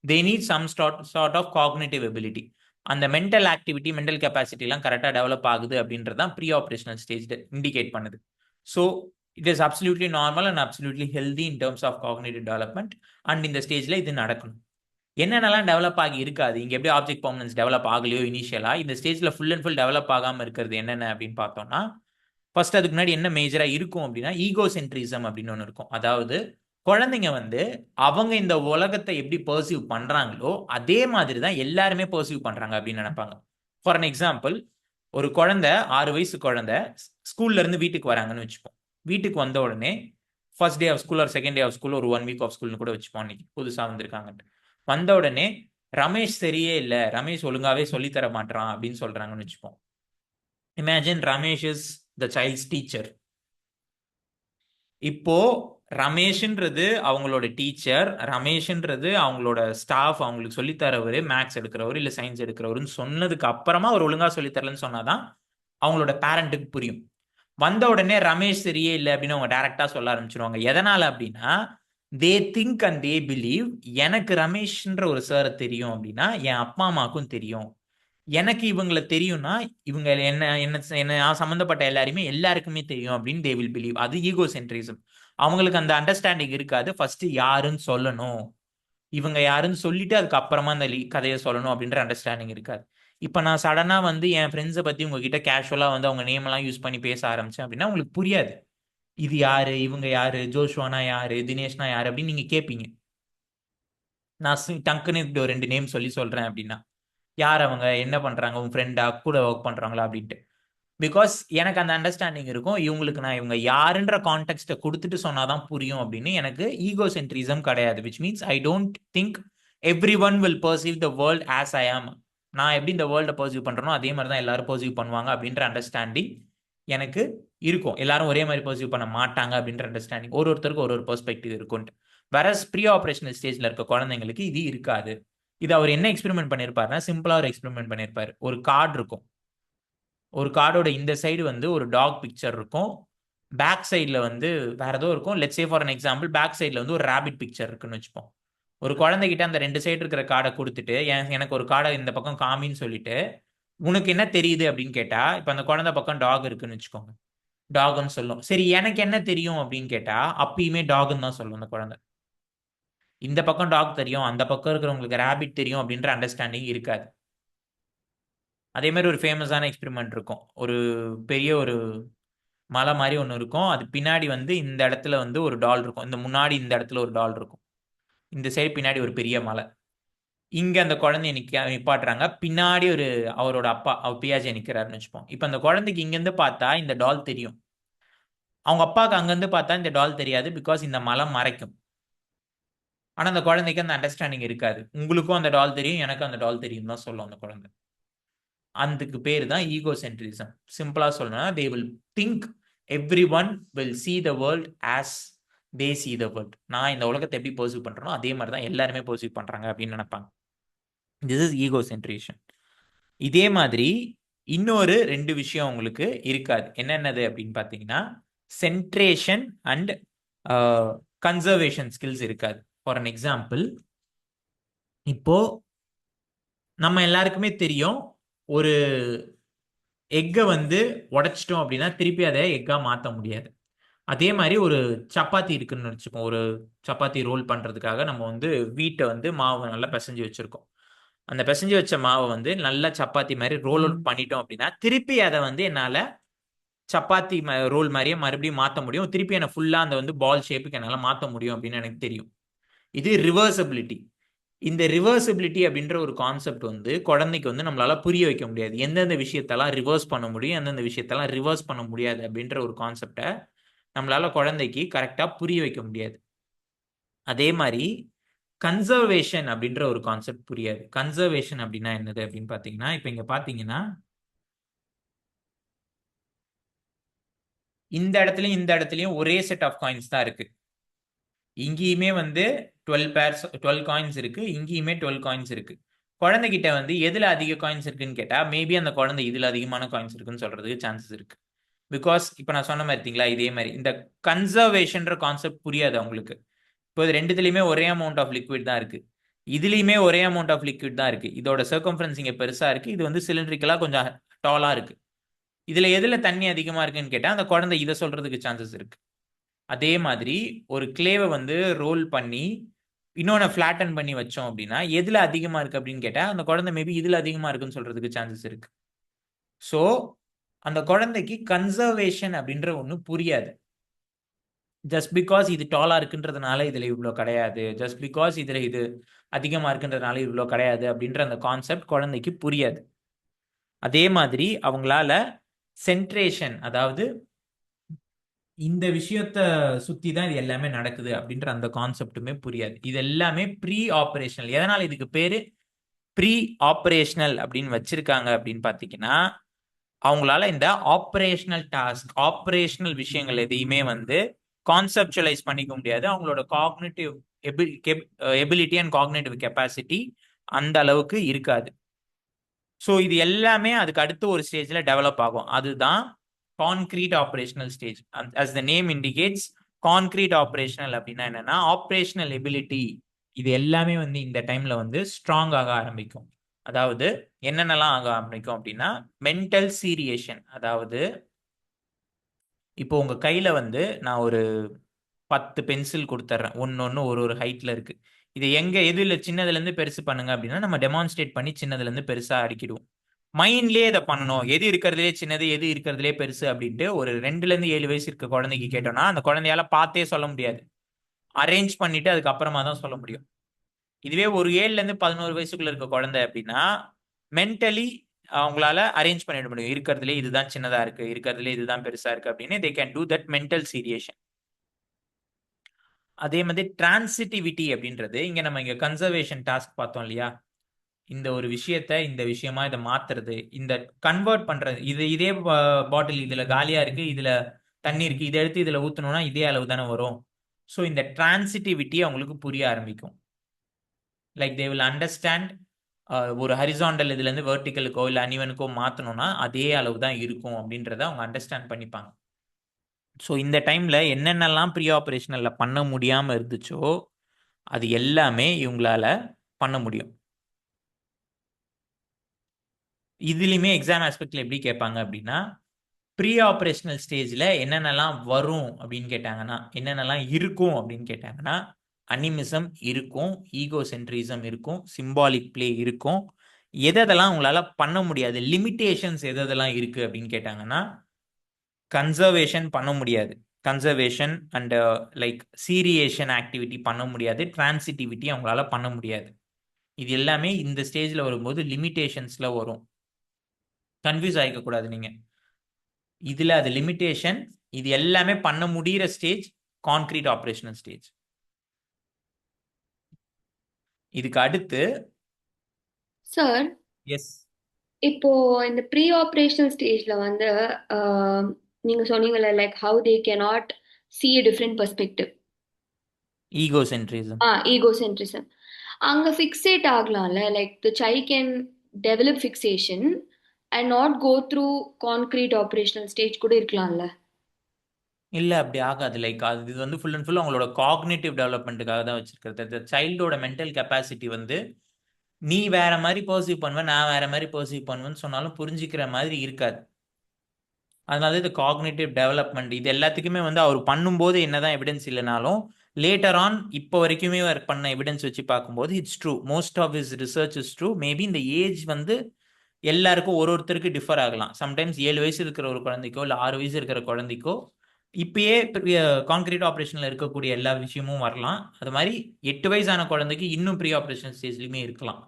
they need some sort of cognitive ability. அந்த மென்டல் ஆக்டிவிட்டி, மென்டல் கெப்பாசிட்டிலாம் கரெக்டாக டெவலப் ஆகுது அப்படின்றது தான் ப்ரீ ஆப்ரேஷனல் ஸ்டேஜ் இண்டிகேட் பண்ணுது. So it is absolutely normal and absolutely healthy in terms of cognitive development. And இந்த ஸ்டேஜில் இது நடக்கணும். என்னென்னலாம் டெவலப் ஆகி இருக்காது, இங்க எப்படி ஆப்ஜெக்ட் பெர்மனன்ஸ் டெவலப் ஆகலையோ இனிஷியலா, இந்த ஸ்டேஜ்ல ஃபுல் அண்ட் ஃபுல் டெவலப் ஆகாம இருக்கிறது என்னென்ன அப்படின்னு பார்த்தோம்னா, ஃபர்ஸ்ட் அதுக்கு முன்னாடி என்ன மேஜரா இருக்கும் அப்படின்னா ஈகோ சென்ட்ரிசம் அப்படின்னு ஒன்று இருக்கும். அதாவது குழந்தைங்க வந்து அவங்க இந்த உலகத்தை எப்படி பர்சீவ் பண்றாங்களோ அதே மாதிரி தான் எல்லாருமே பர்சீவ் பண்றாங்க அப்படின்னு நினைப்பாங்க. ஃபார் அன் எக்ஸாம்பிள், ஒரு குழந்தை 6 வயசு குழந்தை ஸ்கூல்ல இருந்து வீட்டுக்கு வராங்கன்னு வச்சுப்போம். வீட்டுக்கு வந்த உடனே ஃபர்ஸ்ட் டே ஆஃப் ஸ்கூல் ஒரு செகண்ட் டே ஆஃப் ஸ்கூல் ஒரு 1 வீக் ஆஃப் ஸ்கூல்னு கூட வச்சுப்போம். அன்னைக்கு புதுசா வந்திருக்காங்கன்ட்டு வந்த உடனே ரமேஷ் சரியே இல்லை, ரமேஷ் ஒழுங்காவே சொல்லித்தர மாட்டான் அப்படின்னு சொல்றாங்கன்னு வச்சுப்போம். Imagine Ramesh is the child's teacher. இப்போ ரமேஷ்ன்றது அவங்களோட டீச்சர், ரமேஷ்ன்றது அவங்களோட ஸ்டாஃப், அவங்களுக்கு சொல்லித்தரவர், மேக்ஸ் எடுக்கிறவர் இல்ல சயின்ஸ் எடுக்கிறவருன்னு சொன்னதுக்கு அப்புறமா அவர் ஒழுங்கா சொல்லித்தரலன்னு சொன்னாதான் அவங்களோட பேரண்ட்டுக்கு புரியும். வந்த உடனே ரமேஷ் சரியே இல்லை அப்படின்னு அவங்க டைரக்டா சொல்ல ஆரம்பிச்சிருவாங்க. எதனால அப்படின்னா they think and they believe எனக்கு ரமேஷ்ன்ற ஒரு சாரை தெரியும் அப்படின்னா என் அப்பா அம்மாவுக்கும் தெரியும், எனக்கு இவங்களை தெரியும்னா இவங்க என்ன என்ன என்ன சம்பந்தப்பட்ட எல்லாருமே எல்லாருக்குமே தெரியும் அப்படின்னு தே வில் பிலீவ். அது ஈகோ சென்ட்ரிசம். அவங்களுக்கு அந்த அண்டர்ஸ்டாண்டிங் இருக்காது. ஃபர்ஸ்ட் யாருன்னு சொல்லணும், இவங்க யாருன்னு சொல்லிட்டு அதுக்கு அப்புறமா அந்த கதையை சொல்லணும் அப்படின்ற அண்டர்ஸ்டாண்டிங் இருக்காது. இப்போ நான் சடனா வந்து என் ஃப்ரெண்ட்ஸை பத்தி உங்ககிட்ட கேஷுவலா வந்து அவங்க நேம் எல்லாம் யூஸ் பண்ணி பேச ஆரம்பிச்சேன் அப்படின்னா உங்களுக்கு புரியாது. இது யாரு, இவங்க யாரு, ஜோஷ்வானா யாரு, தினேஷ்னா யாரு அப்படின்னு நீங்க கேட்பீங்க. நான் டக்குன்னு இப்படி ஒரு 2 நேம் சொல்றேன் அப்படின்னா யார் அவங்க, என்ன பண்றாங்க, உன் ஃப்ரெண்டா, கூட ஒர்க் பண்றாங்களா அப்படின்ட்டு. பிகாஸ் எனக்கு அந்த அண்டர்ஸ்டாண்டிங் இருக்கும், இவங்களுக்கு நான் இவங்க யாருன்ற கான்டெக்ட்டை கொடுத்துட்டு சொன்னாதான் புரியும் அப்படின்னு. எனக்கு ஈகோ சென்ட்ரிசம் கிடையாது. Which means I don't think everyone will perceive the world as I ஆம். நான் எப்படி இந்த வேர்ல்டை பர்சீவ் பண்றேனோ அதே மாதிரி தான் எல்லாரும் பர்சீவ் பண்ணுவாங்க அப்படின்ற அண்டர்ஸ்டாண்டிங் எனக்கு இருக்கும். எல்லாரும் ஒரே மாதிரி பர்சீவ் பண்ண மாட்டாங்க அப்படின்ற அண்டர்ஸ்டாண்டிங் ஒருத்தருக்கு ஒரு பெர்ஸ்பெக்டிவ் இருக்கும். வேற ப்ரீ ஆபரேஷனல் ஸ்டேஜ்ல இருக்க குழந்தைங்களுக்கு இது இருக்காது. இது அவர் என்ன எக்ஸ்பெரிமெண்ட் பண்ணிருப்பாருன்னா சிம்பிளா ஒரு எக்ஸ்பெரிமெண்ட் பண்ணிருப்பாரு. ஒரு கார்டு இருக்கும், ஒரு கார்டோட இந்த சைடு வந்து ஒரு டாக் பிக்சர் இருக்கும், பேக் சைடில் வந்து வேற ஏதோ இருக்கும். Let's say for an example back சைடில் வந்து ஒரு ரேபிட் பிக்சர் இருக்குன்னு வச்சுப்போம். ஒரு குழந்தைகிட்ட அந்த 2 சைடு இருக்கிற கார்டை கொடுத்துட்டு எனக்கு ஒரு கார்டை இந்த பக்கம் காமின்னு சொல்லிட்டு உனக்கு என்ன தெரியுது அப்படின்னு கேட்டா இப்போ அந்த குழந்தை பக்கம் டாக் இருக்குன்னு வச்சுக்கோங்க, டாக்னு சொல்லும். சரி எனக்கு என்ன தெரியும் அப்படின்னு கேட்டா அப்பயுமே டாக்னு தான் சொல்லும் அந்த குழந்தை. இந்த பக்கம் டாக் தெரியும், அந்த பக்கம் இருக்கிறவங்களுக்கு ரேபிட் தெரியும் அப்படின்ற அண்டர்ஸ்டாண்டிங் இருக்காது. அதே மாதிரி ஒரு ஃபேமஸான எக்ஸ்பெரிமெண்ட் இருக்கும். ஒரு பெரிய ஒரு மலை மாதிரி ஒன்று இருக்கும், அது பின்னாடி வந்து இந்த இடத்துல வந்து ஒரு டால் இருக்கும், இந்த முன்னாடி இந்த இடத்துல ஒரு டால் இருக்கும், இந்த சைடு பின்னாடி ஒரு பெரிய மலை. இங்க அந்த குழந்தைய நிப்பாட்டுறாங்க, பின்னாடி ஒரு அவரோட அப்பா அவர் பியாஜே நிக்கிறாருன்னு வச்சுப்போம். இப்போ அந்த குழந்தைக்கு இங்கிருந்து பார்த்தா இந்த டால் தெரியும், அவங்க அப்பாவுக்கு அங்கிருந்து பார்த்தா இந்த டால் தெரியாது, பிகாஸ் இந்த மலை மறைக்கும். ஆனா அந்த குழந்தைக்கு அந்த அண்டர்ஸ்டாண்டிங் இருக்காது. உங்களுக்கும் அந்த டால் தெரியும், எனக்கும் அந்த டால் தெரியும் தான் சொல்லும் அந்த குழந்தை. அதுக்கு பேர் தான் ஈகோ சென்ட்ரிசம். சிம்பிளா சொல்லணும்னா they will think everyone will see the world as they see the world. நான் இந்த உலகத்தை எப்படி பர்சீவ் பண்றேனோ அதே மாதிரி தான் எல்லாருமே பர்சீவ் பண்றாங்க அப்படின்னு நினைப்பாங்க. This is ego centration. இதே மாதிரி இன்னொரு 2 விஷயம் உங்களுக்கு இருக்காது. என்னென்னது அப்படின்னு பார்த்தீங்கன்னா சென்ட்ரேஷன் அண்ட் கன்சர்வேஷன் ஸ்கில்ஸ் இருக்காது. ஃபார் அன் எக்ஸாம்பிள், இப்போ நம்ம எல்லாருக்குமே தெரியும், ஒரு எக்கை வந்து உடைச்சிட்டோம் அப்படின்னா திருப்பி அதை எக்கா மாற்ற முடியாது. அதே மாதிரி ஒரு சப்பாத்தி இருக்குன்னு வச்சுப்போம். ஒரு சப்பாத்தி ரோல் பண்ணுறதுக்காக நம்ம வந்து வீட்டை வந்து மாவு நல்லா பிசைஞ்சு வச்சுருக்கோம். அந்த பிசைஞ்சு வச்ச மாவை வந்து நல்லா சப்பாத்தி மாதிரி ரோல் அவுட் பண்ணிட்டோம் அப்படின்னா திருப்பி அதை வந்து என்னால் சப்பாத்தி ரோல் மாதிரியே மறுபடியும் மாற்ற முடியும். திருப்பி என்னை ஃபுல்லாக அந்த வந்து பால் ஷேப்புக்கு என்னால் மாற்ற முடியும் அப்படின்னு எனக்கு தெரியும். இது ரிவர்சபிலிட்டி. இந்த ரிவர்சிபிலிட்டி அப்படின்ற ஒரு கான்செப்ட் வந்து குழந்தைக்கு வந்து நம்மளால புரிய வைக்க முடியாது. எந்தெந்த விஷயத்தெல்லாம் ரிவர்ஸ் பண்ண முடியும், எந்தெந்த விஷயத்தெல்லாம் ரிவர்ஸ் பண்ண முடியாது அப்படின்ற ஒரு கான்செப்டை நம்மளால குழந்தைக்கு கரெக்டா புரிய வைக்க முடியாது. அதே மாதிரி கன்சர்வேஷன் அப்படின்ற ஒரு கான்செப்ட் புரியாது. கன்சர்வேஷன் அப்படின்னா என்னது அப்படின்னு பாத்தீங்கன்னா, இப்ப இங்க பாத்தீங்கன்னா இந்த இடத்துலயும் இந்த இடத்துலயும் ஒரே செட் ஆஃப் காயின்ஸ் தான் இருக்கு. இங்கேயுமே வந்து 12 காயின்ஸ் இருக்கு, இங்கேயுமே 12 காயின்ஸ் இருக்கு. குழந்தைகிட்ட வந்து எதுல அதிக காயின்ஸ் இருக்குன்னு கேட்டா மேபி அந்த குழந்தை இதுல அதிகமான காயின்ஸ் இருக்குன்னு சொல்றதுக்கு சான்சஸ் இருக்கு. பிகாஸ் இப்ப நான் சொன்ன மாதிரி இருக்கீங்களா, இதே மாதிரி இந்த கன்சர்வேஷன்ற கான்செப்ட் புரியாது அவங்களுக்கு. இப்போ இது 2துலயுமே ஒரே அமௌண்ட் ஆஃப் லிக்விட் தான் இருக்கு, இதுலயுமே ஒரே அமௌண்ட் ஆஃப் லிக்விட் தான் இருக்கு. இதோட சர்க்கம்ஃபரன்ஸ் இங்க பெருசா இருக்கு, இது வந்து சிலிண்ட்ரிக்கலா கொஞ்சம் டாலா இருக்கு. இதுல எதுல தண்ணி அதிகமா இருக்குன்னு கேட்டா அந்த குழந்தை இதை சொல்றதுக்கு சான்சஸ் இருக்கு. அதே மாதிரி ஒரு கிளேவை வந்து ரோல் பண்ணி இன்னொன்று ஃப்ளாட்டன் பண்ணி வச்சோம் அப்படின்னா எதுல அதிகமா இருக்கு அப்படின்னு கேட்டா அந்த குழந்தை மேபி இதுல அதிகமா இருக்குன்னு சொல்றதுக்கு சான்சஸ் இருக்கு. ஸோ அந்த குழந்தைக்கு கன்சர்வேஷன் அப்படின்ற ஒண்ணு புரியாது. ஜஸ்ட் பிகாஸ் இது டாலா இருக்குன்றதுனால இதுல இவ்வளோ கிடையாது, ஜஸ்ட் பிகாஸ் இதுல இது அதிகமா இருக்குன்றதுனால இவ்வளோ கிடையாது அப்படின்ற அந்த கான்செப்ட் குழந்தைக்கு புரியாது. அதே மாதிரி அவங்களால சென்ட்ரேஷன், அதாவது இந்த விஷயத்த சுத்தி தான் இது எல்லாமே நடக்குது அப்படின்ற அந்த கான்செப்ட்டுமே புரியாது. இது எல்லாமே ப்ரீ ஆப்ரேஷனல். எதனால இதுக்கு பேரு ப்ரீ ஆப்ரேஷனல் அப்படின்னு வச்சிருக்காங்க அப்படின்னு பார்த்தீங்கன்னா, அவங்களால இந்த ஆப்ரேஷனல் டாஸ்க், ஆப்ரேஷனல் விஷயங்கள் எதையுமே வந்து கான்செப்டுவலைஸ் பண்ணிக்க முடியாது. அவங்களோட cognitive ability and cognitive capacity அந்த அளவுக்கு இருக்காது. ஸோ இது எல்லாமே அதுக்கு அடுத்து ஒரு ஸ்டேஜ்ல டெவலப் ஆகும். அதுதான் concrete operational stage. As the name indicates, concrete operational அப்படின்னா என்னன்னா ஆப்ரேஷனல் எபிலிட்டி இது எல்லாமே வந்து இந்த டைம்ல வந்து ஸ்ட்ராங் ஆக ஆரம்பிக்கும். அதாவது என்னென்னலாம் ஆக ஆரம்பிக்கும் அப்படின்னா மென்டல் சீரியேஷன். அதாவது இப்போ உங்க கையில வந்து நான் ஒரு 10 பென்சில் கொடுத்துட்றேன், ஒன்னு ஒரு ஒரு ஹைட்ல இருக்கு. இது எங்க எதுல சின்னதுல இருந்து பெருசு பண்ணுங்க அப்படின்னா நம்ம டெமான்ஸ்ட்ரேட் பண்ணி சின்னதுல இருந்து பெருசா அடிக்கிடுவோம். மைண்ட்லயே இதை பண்ணணும், எது இருக்கிறதுலே சின்னது எது இருக்கிறதுலே பெருசு அப்படின்ட்டு ஒரு 2ல இருந்து 7 வயசு இருக்க குழந்தைக்கு கேட்டோம்னா அந்த குழந்தையால பார்த்தே சொல்ல முடியாது. அரேஞ்ச் பண்ணிட்டு அதுக்கப்புறமா தான் சொல்ல முடியும். இதுவே ஒரு 7ல இருந்து 11 வயசுக்குள்ள இருக்க குழந்தை அப்படின்னா மென்டலி அவங்களால அரேஞ்ச் பண்ணிட முடியும். இருக்கிறதுலே இதுதான் சின்னதா இருக்கு, இருக்கிறதுலே இதுதான் பெருசா இருக்கு அப்படின்னு they can do that mental seriation. அதே மாதிரி டிரான்சிட்டிவிட்டி அப்படின்றது இங்க கன்சர்வேஷன் டாஸ்க் பார்த்தோம் இல்லையா, இந்த ஒரு விஷயத்த இந்த விஷயமா இதை மாத்துறது, இந்த கன்வெர்ட் பண்றது. இதே பாட்டில் இதுல காலியா இருக்கு, இதுல தண்ணி இருக்கு, இதை எடுத்து இதுல ஊத்தணும்னா இதே அளவு தானே வரும். ஸோ இந்த டிரான்சிட்டிவிட்டி அவங்களுக்கு புரிய ஆரம்பிக்கும். லைக் தே வில் அண்டர்ஸ்டாண்ட் ஒரு ஹரிசாண்டல் இதுல இருந்து வெர்டிக்கலுக்கோ இல்லை அனிவனுக்கோ மாத்தணும்னா அதே அளவு தான் இருக்கும் அப்படின்றத அவங்க அண்டர்ஸ்டாண்ட் பண்ணிப்பாங்க. ஸோ இந்த டைம்ல என்னென்னலாம் ப்ரீ ஆப்ரேஷனல்ல பண்ண முடியாம இருந்துச்சோ அது எல்லாமே இவங்களால பண்ண முடியும். இதுலயுமே எக்ஸாம் ஆஸ்பெக்ட்ல எப்படி கேட்பாங்க அப்படின்னா ப்ரீ ஆப்ரேஷனல் ஸ்டேஜ்ல என்னென்னலாம் வரும் அப்படின்னு கேட்டாங்கன்னா, என்னென்னலாம் இருக்கும் அப்படின்னு கேட்டாங்கன்னா அனிமிசம் இருக்கும், ஈகோ சென்ட்ரிசம் இருக்கும், சிம்பாலிக் பிளே இருக்கும். எதெல்லாம் உங்களால பண்ண முடியாது, லிமிட்டேஷன்ஸ் எதெல்லாம் இருக்கு அப்படின்னு கேட்டாங்கன்னா கன்சர்வேஷன் பண்ண முடியாது, கன்சர்வேஷன் அண்ட் லைக் சீரியேஷன் ஆக்டிவிட்டி பண்ண முடியாது, டிரான்சிட்டிவிட்டி அவங்களால பண்ண முடியாது. இது எல்லாமே இந்த ஸ்டேஜ்ல வரும்போது லிமிட்டேஷன்ஸ்ல வரும். கன்ஃபியூஸ் ஆகிக்க கூடாது நீங்க. இதுல அது லிமிட்டேஷன், இது எல்லாமே பண்ண முடிகிற ஸ்டேஜ் கான்கிரீட் ஆப்ரேஷனல் ஸ்டேஜ். இதுக்கு அடுத்து சார், எஸ் இப்போ இந்த ப்ரீ ஆப்ரேஷனல் ஸ்டேஜ்ல வந்து நீங்க சொன்னீங்கல்ல, like how they cannot see a different perspective. Egocentrism. Egocentrism அங்க ஃபிக்ஸேட் ஆகலாம்ல, like the child can develop fixation and not go through concrete operational stage கூட இருக்கலாம்ல. இல்ல அப்படி ஆகாது. லைக் அது இது வந்து ஃபுல் அண்ட் ஃபுல் அவங்களோட காக்னிட்டிவ் டெவலப்மெண்ட்டுக்காக தான் வச்சிருக்கிறது. சைல்டோட மென்டல் கெப்பாசிட்டி வந்து நீ வேற மாதிரி பர்சீவ் பண்ணுவ, நான் வேற மாதிரி பர்சீவ் பண்ணுவேன்னு சொன்னாலும் புரிஞ்சிக்கிற மாதிரி இருக்காது. அதனால இது காக்னிட்டிவ் டெவலப்மெண்ட் இது எல்லாத்துக்குமே வந்து அவர் பண்ணும்போது என்னதான் எவிடன்ஸ் இல்லைனாலும் லேட்டர் ஆன் இப்போ வரைக்குமே அவர் பண்ண எவிடன்ஸ் வச்சு பார்க்கும்போது it's true. Most of his research is true. Maybe இந்த ஏஜ் வந்து எல்லாருக்கும் ஒரு ஒருத்தருக்கு டிஃபர் ஆகலாம். சம்டைம்ஸ் 7 வயசு இருக்கிற ஒரு குழந்தைக்கோ இல்லை 6 வயசு இருக்கிற குழந்தைக்கோ இப்பயே கான்கிரீட் ஆப்ரேஷன்ல இருக்கக்கூடிய எல்லா விஷயமும் வரலாம். அது மாதிரி 8 வயசான குழந்தைக்கு இன்னும் ப்ரீ ஆப்ரேஷன் ஸ்டேஜ்லயுமே இருக்கலாம்.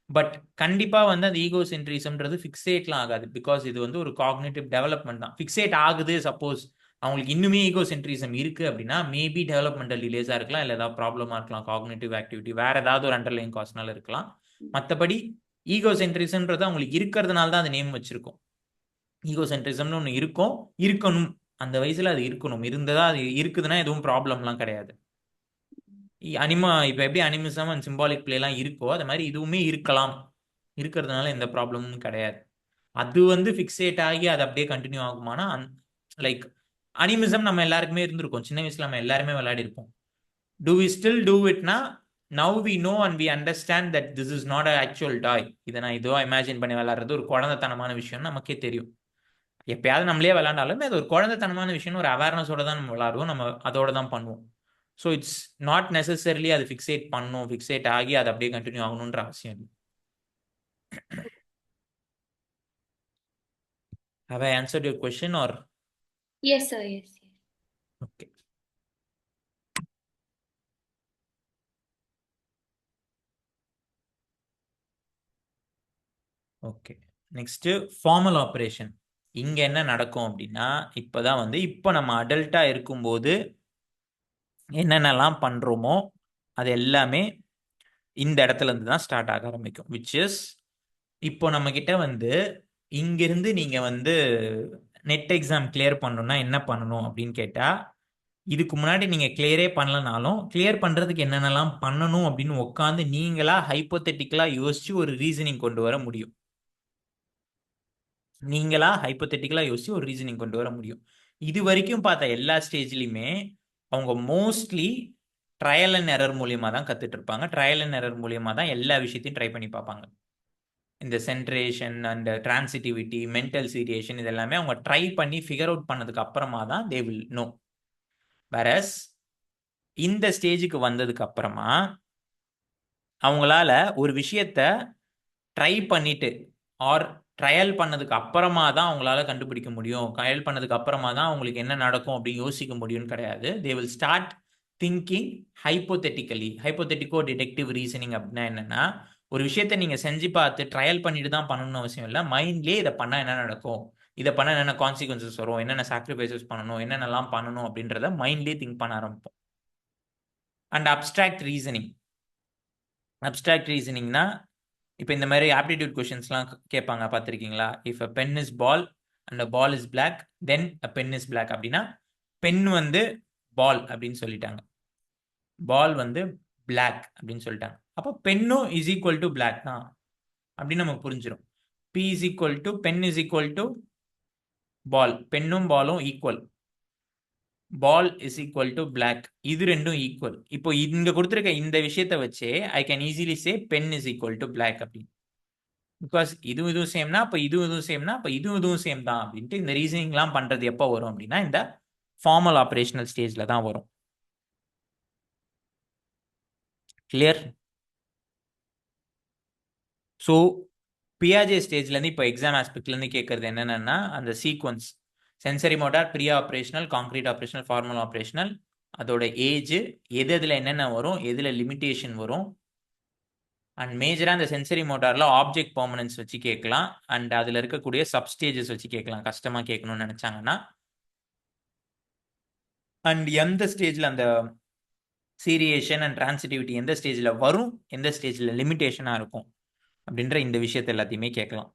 பட் கண்டிப்பா வந்து அந்த ஈகோ சென்ட்ரிசம்ன்றது ஃபிக்ஸேட்லாம் ஆகாது. பிகாஸ் இது வந்து ஒரு காக்னிட்டிவ் டெவலப்மெண்ட் தான். ஃபிக்ஸேட் ஆகுது சப்போஸ் அவங்களுக்கு இன்னுமே ஈகோ சென்ட்ரிசம் இருக்கு அப்படின்னா மேபி டெவலப்மெண்டல் டிலேஸா இருக்கலாம், இல்லை ஏதாவது ப்ராப்ளமா இருக்கலாம், காக்னிட்டிவ் ஆக்டிவிட்டி வேற ஏதாவது ஒரு அண்டர்லைன் காஸ்னால இருக்கலாம். மற்றபடி ஈகோ சென்ட்ரிசம்ன்றது அவங்களுக்கு இருக்கிறதுனால தான் அது நேம் வச்சிருக்கோம். ஈகோ சென்ட்ரிசம்னு ஒன்று இருக்கும், இருக்கணும், அந்த வயசுல அது இருக்கணும். இருந்ததா அது இருக்குதுன்னா எதுவும் ப்ராப்ளம்லாம் கிடையாது. இப்போ எப்படி அனிமிசம் அண்ட் சிம்பாலிக் பிளேலாம் இருக்கோ அது மாதிரி இதுவுமே இருக்கலாம், இருக்கிறதுனால எந்த ப்ராப்ளமும் கிடையாது. அது வந்து ஃபிக்ஸேட் ஆகி அது அப்படியே கண்டினியூ ஆகுமானா லைக் அனிமிசம் நம்ம எல்லாருக்குமே இருந்திருக்கும். சின்ன வயசுல நம்ம எல்லாருமே விளையாடி இருப்போம். டு வி ஸ்டில் டூ இட்னா now we know and we understand that this is not a actual toy. இதை நான் இதுவா இமேஜின் பண்ணி விளையாடுறது ஒரு குழந்தைத்தனமான விஷயம் நமக்கே தெரியும். எப்பயாவது நம்மளே விளையாண்டாலுமே அது ஒரு குழந்தைத்தனமான விஷயம், ஒரு அவேர்னஸோட தான் நம்ம விளையாடுவோம், நம்ம அதோட தான் பண்ணுவோம். ஸோ இட்ஸ் நாட் நெசசரிலி அது ஃபிக்ஸேட் பண்ணும், ஃபிக்ஸேட் ஆகி அது அப்படியே கண்டினியூ ஆகணுன்ற அவசியம் இல்லை. Have I answered your question or? Yes, sir. Yes. Okay. Okay, next formal operation. இங்க என்ன நடக்கும் அப்படின்னா, இப்பதான் வந்து இப்போ நம்ம அடல்ட்டா இருக்கும்போது என்னென்னலாம் பண்றோமோ அது எல்லாமே இந்த இடத்துல இருந்து தான் ஸ்டார்ட் ஆக ஆரம்பிக்கும். விச் இஸ், இப்போ நம்ம கிட்ட வந்து இங்கிருந்து நீங்க வந்து நெட் எக்ஸாம் கிளியர் பண்ணணும்னா என்ன பண்ணணும் அப்படின்னு கேட்டா, இதுக்கு முன்னாடி நீங்க கிளியரே பண்ணலனாலும் கிளியர் பண்றதுக்கு என்னென்னலாம் பண்ணணும் அப்படின்னு உட்காந்து நீங்களா ஹைப்போதெட்டிக்கலா யோசிச்சு ஒரு ரீசனிங் கொண்டு வர முடியும். நீங்களா ஹைப்போதெட்டிக்கலா யோசிச்சு ஒரு ரீசனிங் கொண்டு வர முடியும். இது வரைக்கும் பார்த்த எல்லா ஸ்டேஜ்லயுமே அவங்க மோஸ்ட்லி ட்ரையல் அண்ட் எரர் மூலியமா தான் கத்துட்டு இருப்பாங்க. ட்ரையல் அண்ட் எரர் மூலியமா தான் எல்லா விஷயத்தையும் ட்ரை பண்ணி பார்ப்பாங்க. இந்த சென்ட்ரேஷன் அண்ட் டிரான்சிட்டிவிட்டி, மென்டல் சீரியேஷன், இது எல்லாமே அவங்க ட்ரை பண்ணி ஃபிகர் அவுட் பண்ணதுக்கு அப்புறமா தான் தே வில் நோ. வேரஸ் இந்த ஸ்டேஜுக்கு வந்ததுக்கு அப்புறமா அவங்களால ஒரு விஷயத்த ட்ரை பண்ணிட்டு ஆர் ட்ரையல் பண்ணதுக்கு அப்புறமா தான் அவங்களால கண்டுபிடிக்க முடியும், ட்ரையல் பண்ணதுக்கு அப்புறமா தான் அவங்களுக்கு என்ன நடக்கும் அப்படின்னு யோசிக்க முடியும்னு கிடையாது. They will start thinking hypothetically. Hypothetico deductive reasoning அப்படின்னா என்னன்னா, ஒரு விஷயத்தை நீங்க செஞ்சு பார்த்து ட்ரையல் பண்ணிட்டு தான் பண்ணணும்னு அவசியம் இல்லை. மைண்ட்லேயே இதை பண்ணா என்ன நடக்கும், இதை பண்ண என்னென்ன கான்சிக்வன்சஸ் வரும், என்னென்ன சாக்ரிஃபைசஸ் பண்ணணும், என்னென்னலாம் பண்ணணும் அப்படின்றத மைண்ட்லேயே திங்க் பண்ண ஆரம்பிப்போம். And abstract reasoning. அப்டிராக்ட் ரீசனிங்னா இப்போ இந்த மாதிரி ஆப்டிடியூட் கொஷின்ஸ்லாம் கேட்பாங்க, பார்த்துருக்கீங்களா? If a pen is ball and a ball is black then a pen is black அப்படின்னா, பென் வந்து பால் அப்படின்னு சொல்லிட்டாங்க, பால் வந்து பிளாக் அப்படின்னு சொல்லிட்டாங்க. அப்போ பென்னும் இஸ் ஈக்குவல் டு பிளாக் தான் அப்படின்னு நமக்கு புரிஞ்சிடும். B is equal to pen is equal to ball, பென்னும் பாலும் equal, ball is equal to black, இது ரெண்டும் ஈக்குவல். இப்போ இங்க கொடுத்துருக்க இந்த விஷயத்தை வச்சே I can easily say pen is equal to black அப்படின்னு. பிகாஸ் இதுவும் சேம்னா அப்போ இதுவும் சேம்னா அப்போ இதுவும் சேம் தான் அப்படின்ட்டு இந்த ரீசனிங்லாம் பண்றது எப்போ வரும் அப்படின்னா, இந்த ஃபார்மல் ஆப்ரேஷனல் ஸ்டேஜ்ல தான் வரும். கிளியர்? ஸோ பியாஜே ஸ்டேஜ்லேருந்து இப்போ எக்ஸாம் ஆஸ்பெக்ட்லேருந்து கேட்கறது என்னென்னா, அந்த sequence sensory motor, pre operational, concrete operational, formal operational, அதோட ஏஜ், எது எதில் என்னென்ன வரும், எதில் லிமிட்டேஷன் வரும். அண்ட் மேஜராக அந்த சென்சரி மோட்டாரில் ஆப்ஜெக்ட் பெர்மனன்ஸ் வச்சு கேட்கலாம். அண்ட் அதில் இருக்கக்கூடிய சப்ஸ்டேஜஸ் வச்சு கேட்கலாம் கஷ்டமாக கேட்கணும்னு நினச்சாங்கன்னா. அண்ட் எந்த ஸ்டேஜில் அந்த சீரியேஷன் அண்ட் டிரான்சிட்டிவிட்டி எந்த ஸ்டேஜில் வரும், எந்த ஸ்டேஜில் லிமிட்டேஷனாக இருக்கும் அப்படின்ற இந்த விஷயத்தை எல்லாத்தையுமே கேட்கலாம்.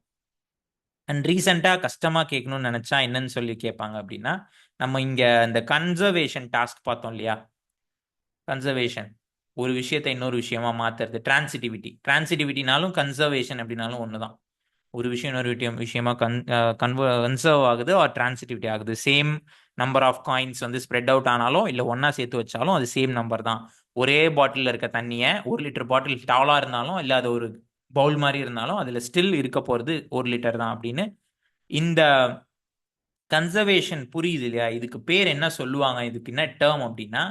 அண்ட் ரீசெண்டாக கஷ்டமாக கேட்கணும்னு நினச்சா என்னன்னு சொல்லி கேட்பாங்க அப்படின்னா, நம்ம இங்கே இந்த கன்சர்வேஷன் டாஸ்க் பார்த்தோம் இல்லையா? கன்சர்வேஷன் ஒரு விஷயத்தை இன்னொரு விஷயமா மாற்றுறது, டிரான்சிட்டிவிட்டினாலும் கன்சர்வேஷன் அப்படின்னாலும் ஒன்று தான். ஒரு விஷயம் இன்னொரு விஷயமா கன்சர்வ் ஆகுது ஆர் டிரான்சிட்டிவிட்டி ஆகுது. சேம் நம்பர் ஆஃப் காயின்ஸ் வந்து ஸ்ப்ரெட் அவுட் ஆனாலும் இல்லை ஒன்றா சேர்த்து வச்சாலும் அது சேம் நம்பர் தான். ஒரே பாட்டிலில் இருக்க தண்ணியை 1 லிட்டர் பாட்டில் டாலாக இருந்தாலும் இல்லை அது ஒரு பவுல் மாதிரி இருந்தாலும் அதில் ஸ்டில் இருக்க போகிறது 1 லிட்டர் தான் அப்படின்னு. இந்த கன்சர்வேஷன் புரியுது இல்லையா? இதுக்கு பேர் என்ன சொல்லுவாங்க, இதுக்கு என்ன டேர்ம் அப்படின்னா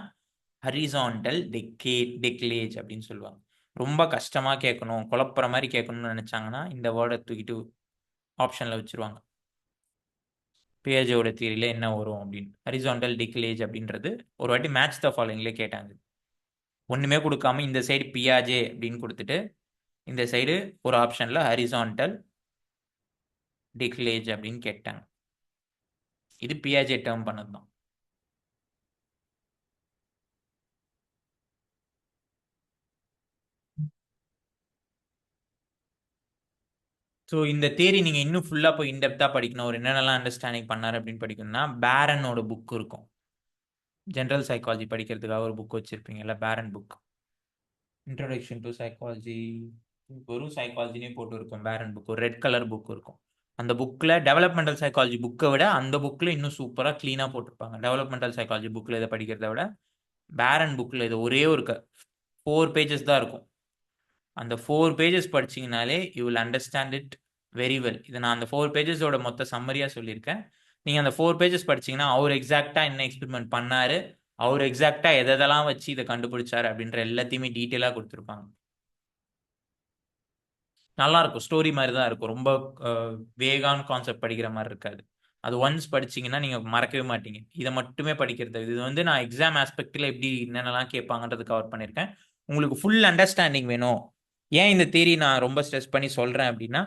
ஹரிசான்டல் டெக்லேஜ் அப்படின்னு சொல்லுவாங்க. ரொம்ப கஷ்டமா கேட்கணும், குழப்புற மாதிரி கேட்கணும்னு நினைச்சாங்கன்னா இந்த வேர்டை தூக்கிட்டு ஆப்ஷன்ல வச்சிருவாங்க. பியாஜேவோட தியரியில என்ன வரும் அப்படின்னு, ஹரிசான்டல் டெக்லேஜ் அப்படின்றது ஒரு வாட்டி மேட்ச் த ஃபாலோயிங்ல கேட்டாங்க. ஒண்ணுமே கொடுக்காம இந்த சைடு பியாஜே அப்படின்னு கொடுத்துட்டு இந்த சைடு ஒரு ஆப்ஷன்ல ஹரிசான்டல் டெக்லேஜ் அப்படின்னு கேட்டாங்க. இது பியாஜே டேர்ம் பண்ணது தான். ஸோ இந்த தேரி நீங்கள் இன்னும் ஃபுல்லாக போய் இன்டெப்த்தாக படிக்கணும், ஒரு என்னென்னலாம் அண்டர்ஸ்டாண்டிங் பண்ணார் அப்படின்னு படிக்கணும்னா பேரனோட புக் இருக்கும். ஜென்ரல் சைக்காலஜி படிக்கிறதுக்காக ஒரு புக் வச்சுருப்பீங்கல்ல, பேரன் புக், இன்ட்ரோடக்ஷன் டு சைக்காலஜி, வெறும் சைக்காலஜினே போட்டு இருக்கும் பேரன் புக், ஒரு ரெட் கலர் புக் இருக்கும். அந்த புக்கில் டெவலப்மெண்டல் சைக்காலஜி புக்கை விட அந்த புக்கில் இன்னும் சூப்பராக க்ளீனாக போட்டிருப்பாங்க. டெவலப்மெண்டல் சைக்காலஜி புக்கில் இதை படிக்கிறத விட பேரன் புக்கில் இது ஒரே ஒரு 4 பேஜஸ் தான் இருக்கும். அந்த 4 பேஜஸ் படிச்சிங்கனாலே you will understand it very well. இதை நான் அந்த 4 பேஜஸோட மொத்த சம்மரியாக சொல்லியிருக்கேன். நீங்கள் அந்த 4 பேஜஸ் படிச்சிங்கன்னா அவர் எக்ஸாக்டாக என்ன எக்ஸ்பெரிமெண்ட் பண்ணார், அவர் எக்ஸாக்டா எதெல்லாம் வச்சு இதை கண்டுபிடிச்சாரு அப்படின்ற எல்லாத்தையுமே டீட்டெயிலா கொடுத்துருப்பாங்க. நல்லா இருக்கும். ஸ்டோரி மாதிரி தான் இருக்கும். ரொம்ப வேகான கான்செப்ட் படிக்கிற மாதிரி இருக்காது. அது ஒன்ஸ் படிச்சீங்கன்னா நீங்க மறக்கவே மாட்டீங்க. இதை மட்டுமே படிக்கிறது. இது வந்து நான் எக்ஸாம் ஆஸ்பெக்ட்ல எப்படி என்னென்னலாம் கேட்பாங்கன்றது கவர் பண்ணியிருக்கேன். உங்களுக்கு ஃபுல் அண்டர்ஸ்டாண்டிங் வேணும். ஏன் இந்த தியரி நான் ரொம்ப ஸ்ட்ரெஸ் பண்ணி சொல்றேன் அப்படின்னா,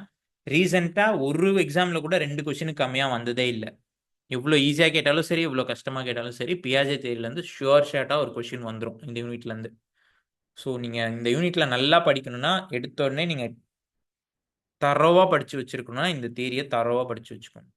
ரீசெண்டா ஒரு எக்ஸாம்ல கூட 2 கொஸ்டினுக்கு கம்மியா வந்ததே இல்லை. எவ்வளோ ஈஸியா கேட்டாலும் சரி, எவ்வளோ கஷ்டமா கேட்டாலும் சரி, பியாஜே தியரில இருந்து ஷுவர் ஷாட்டா ஒரு கொஸ்டின் வந்துடும் இந்த யூனிட்ல இருந்து. ஸோ நீங்க இந்த யூனிட்ல நல்லா படிக்கணும்னா எடுத்த உடனே நீங்க தரோவா படிச்சு வச்சிருக்கணும்னா இந்த தியரியை தரோவா படிச்சு வச்சுக்கணும்.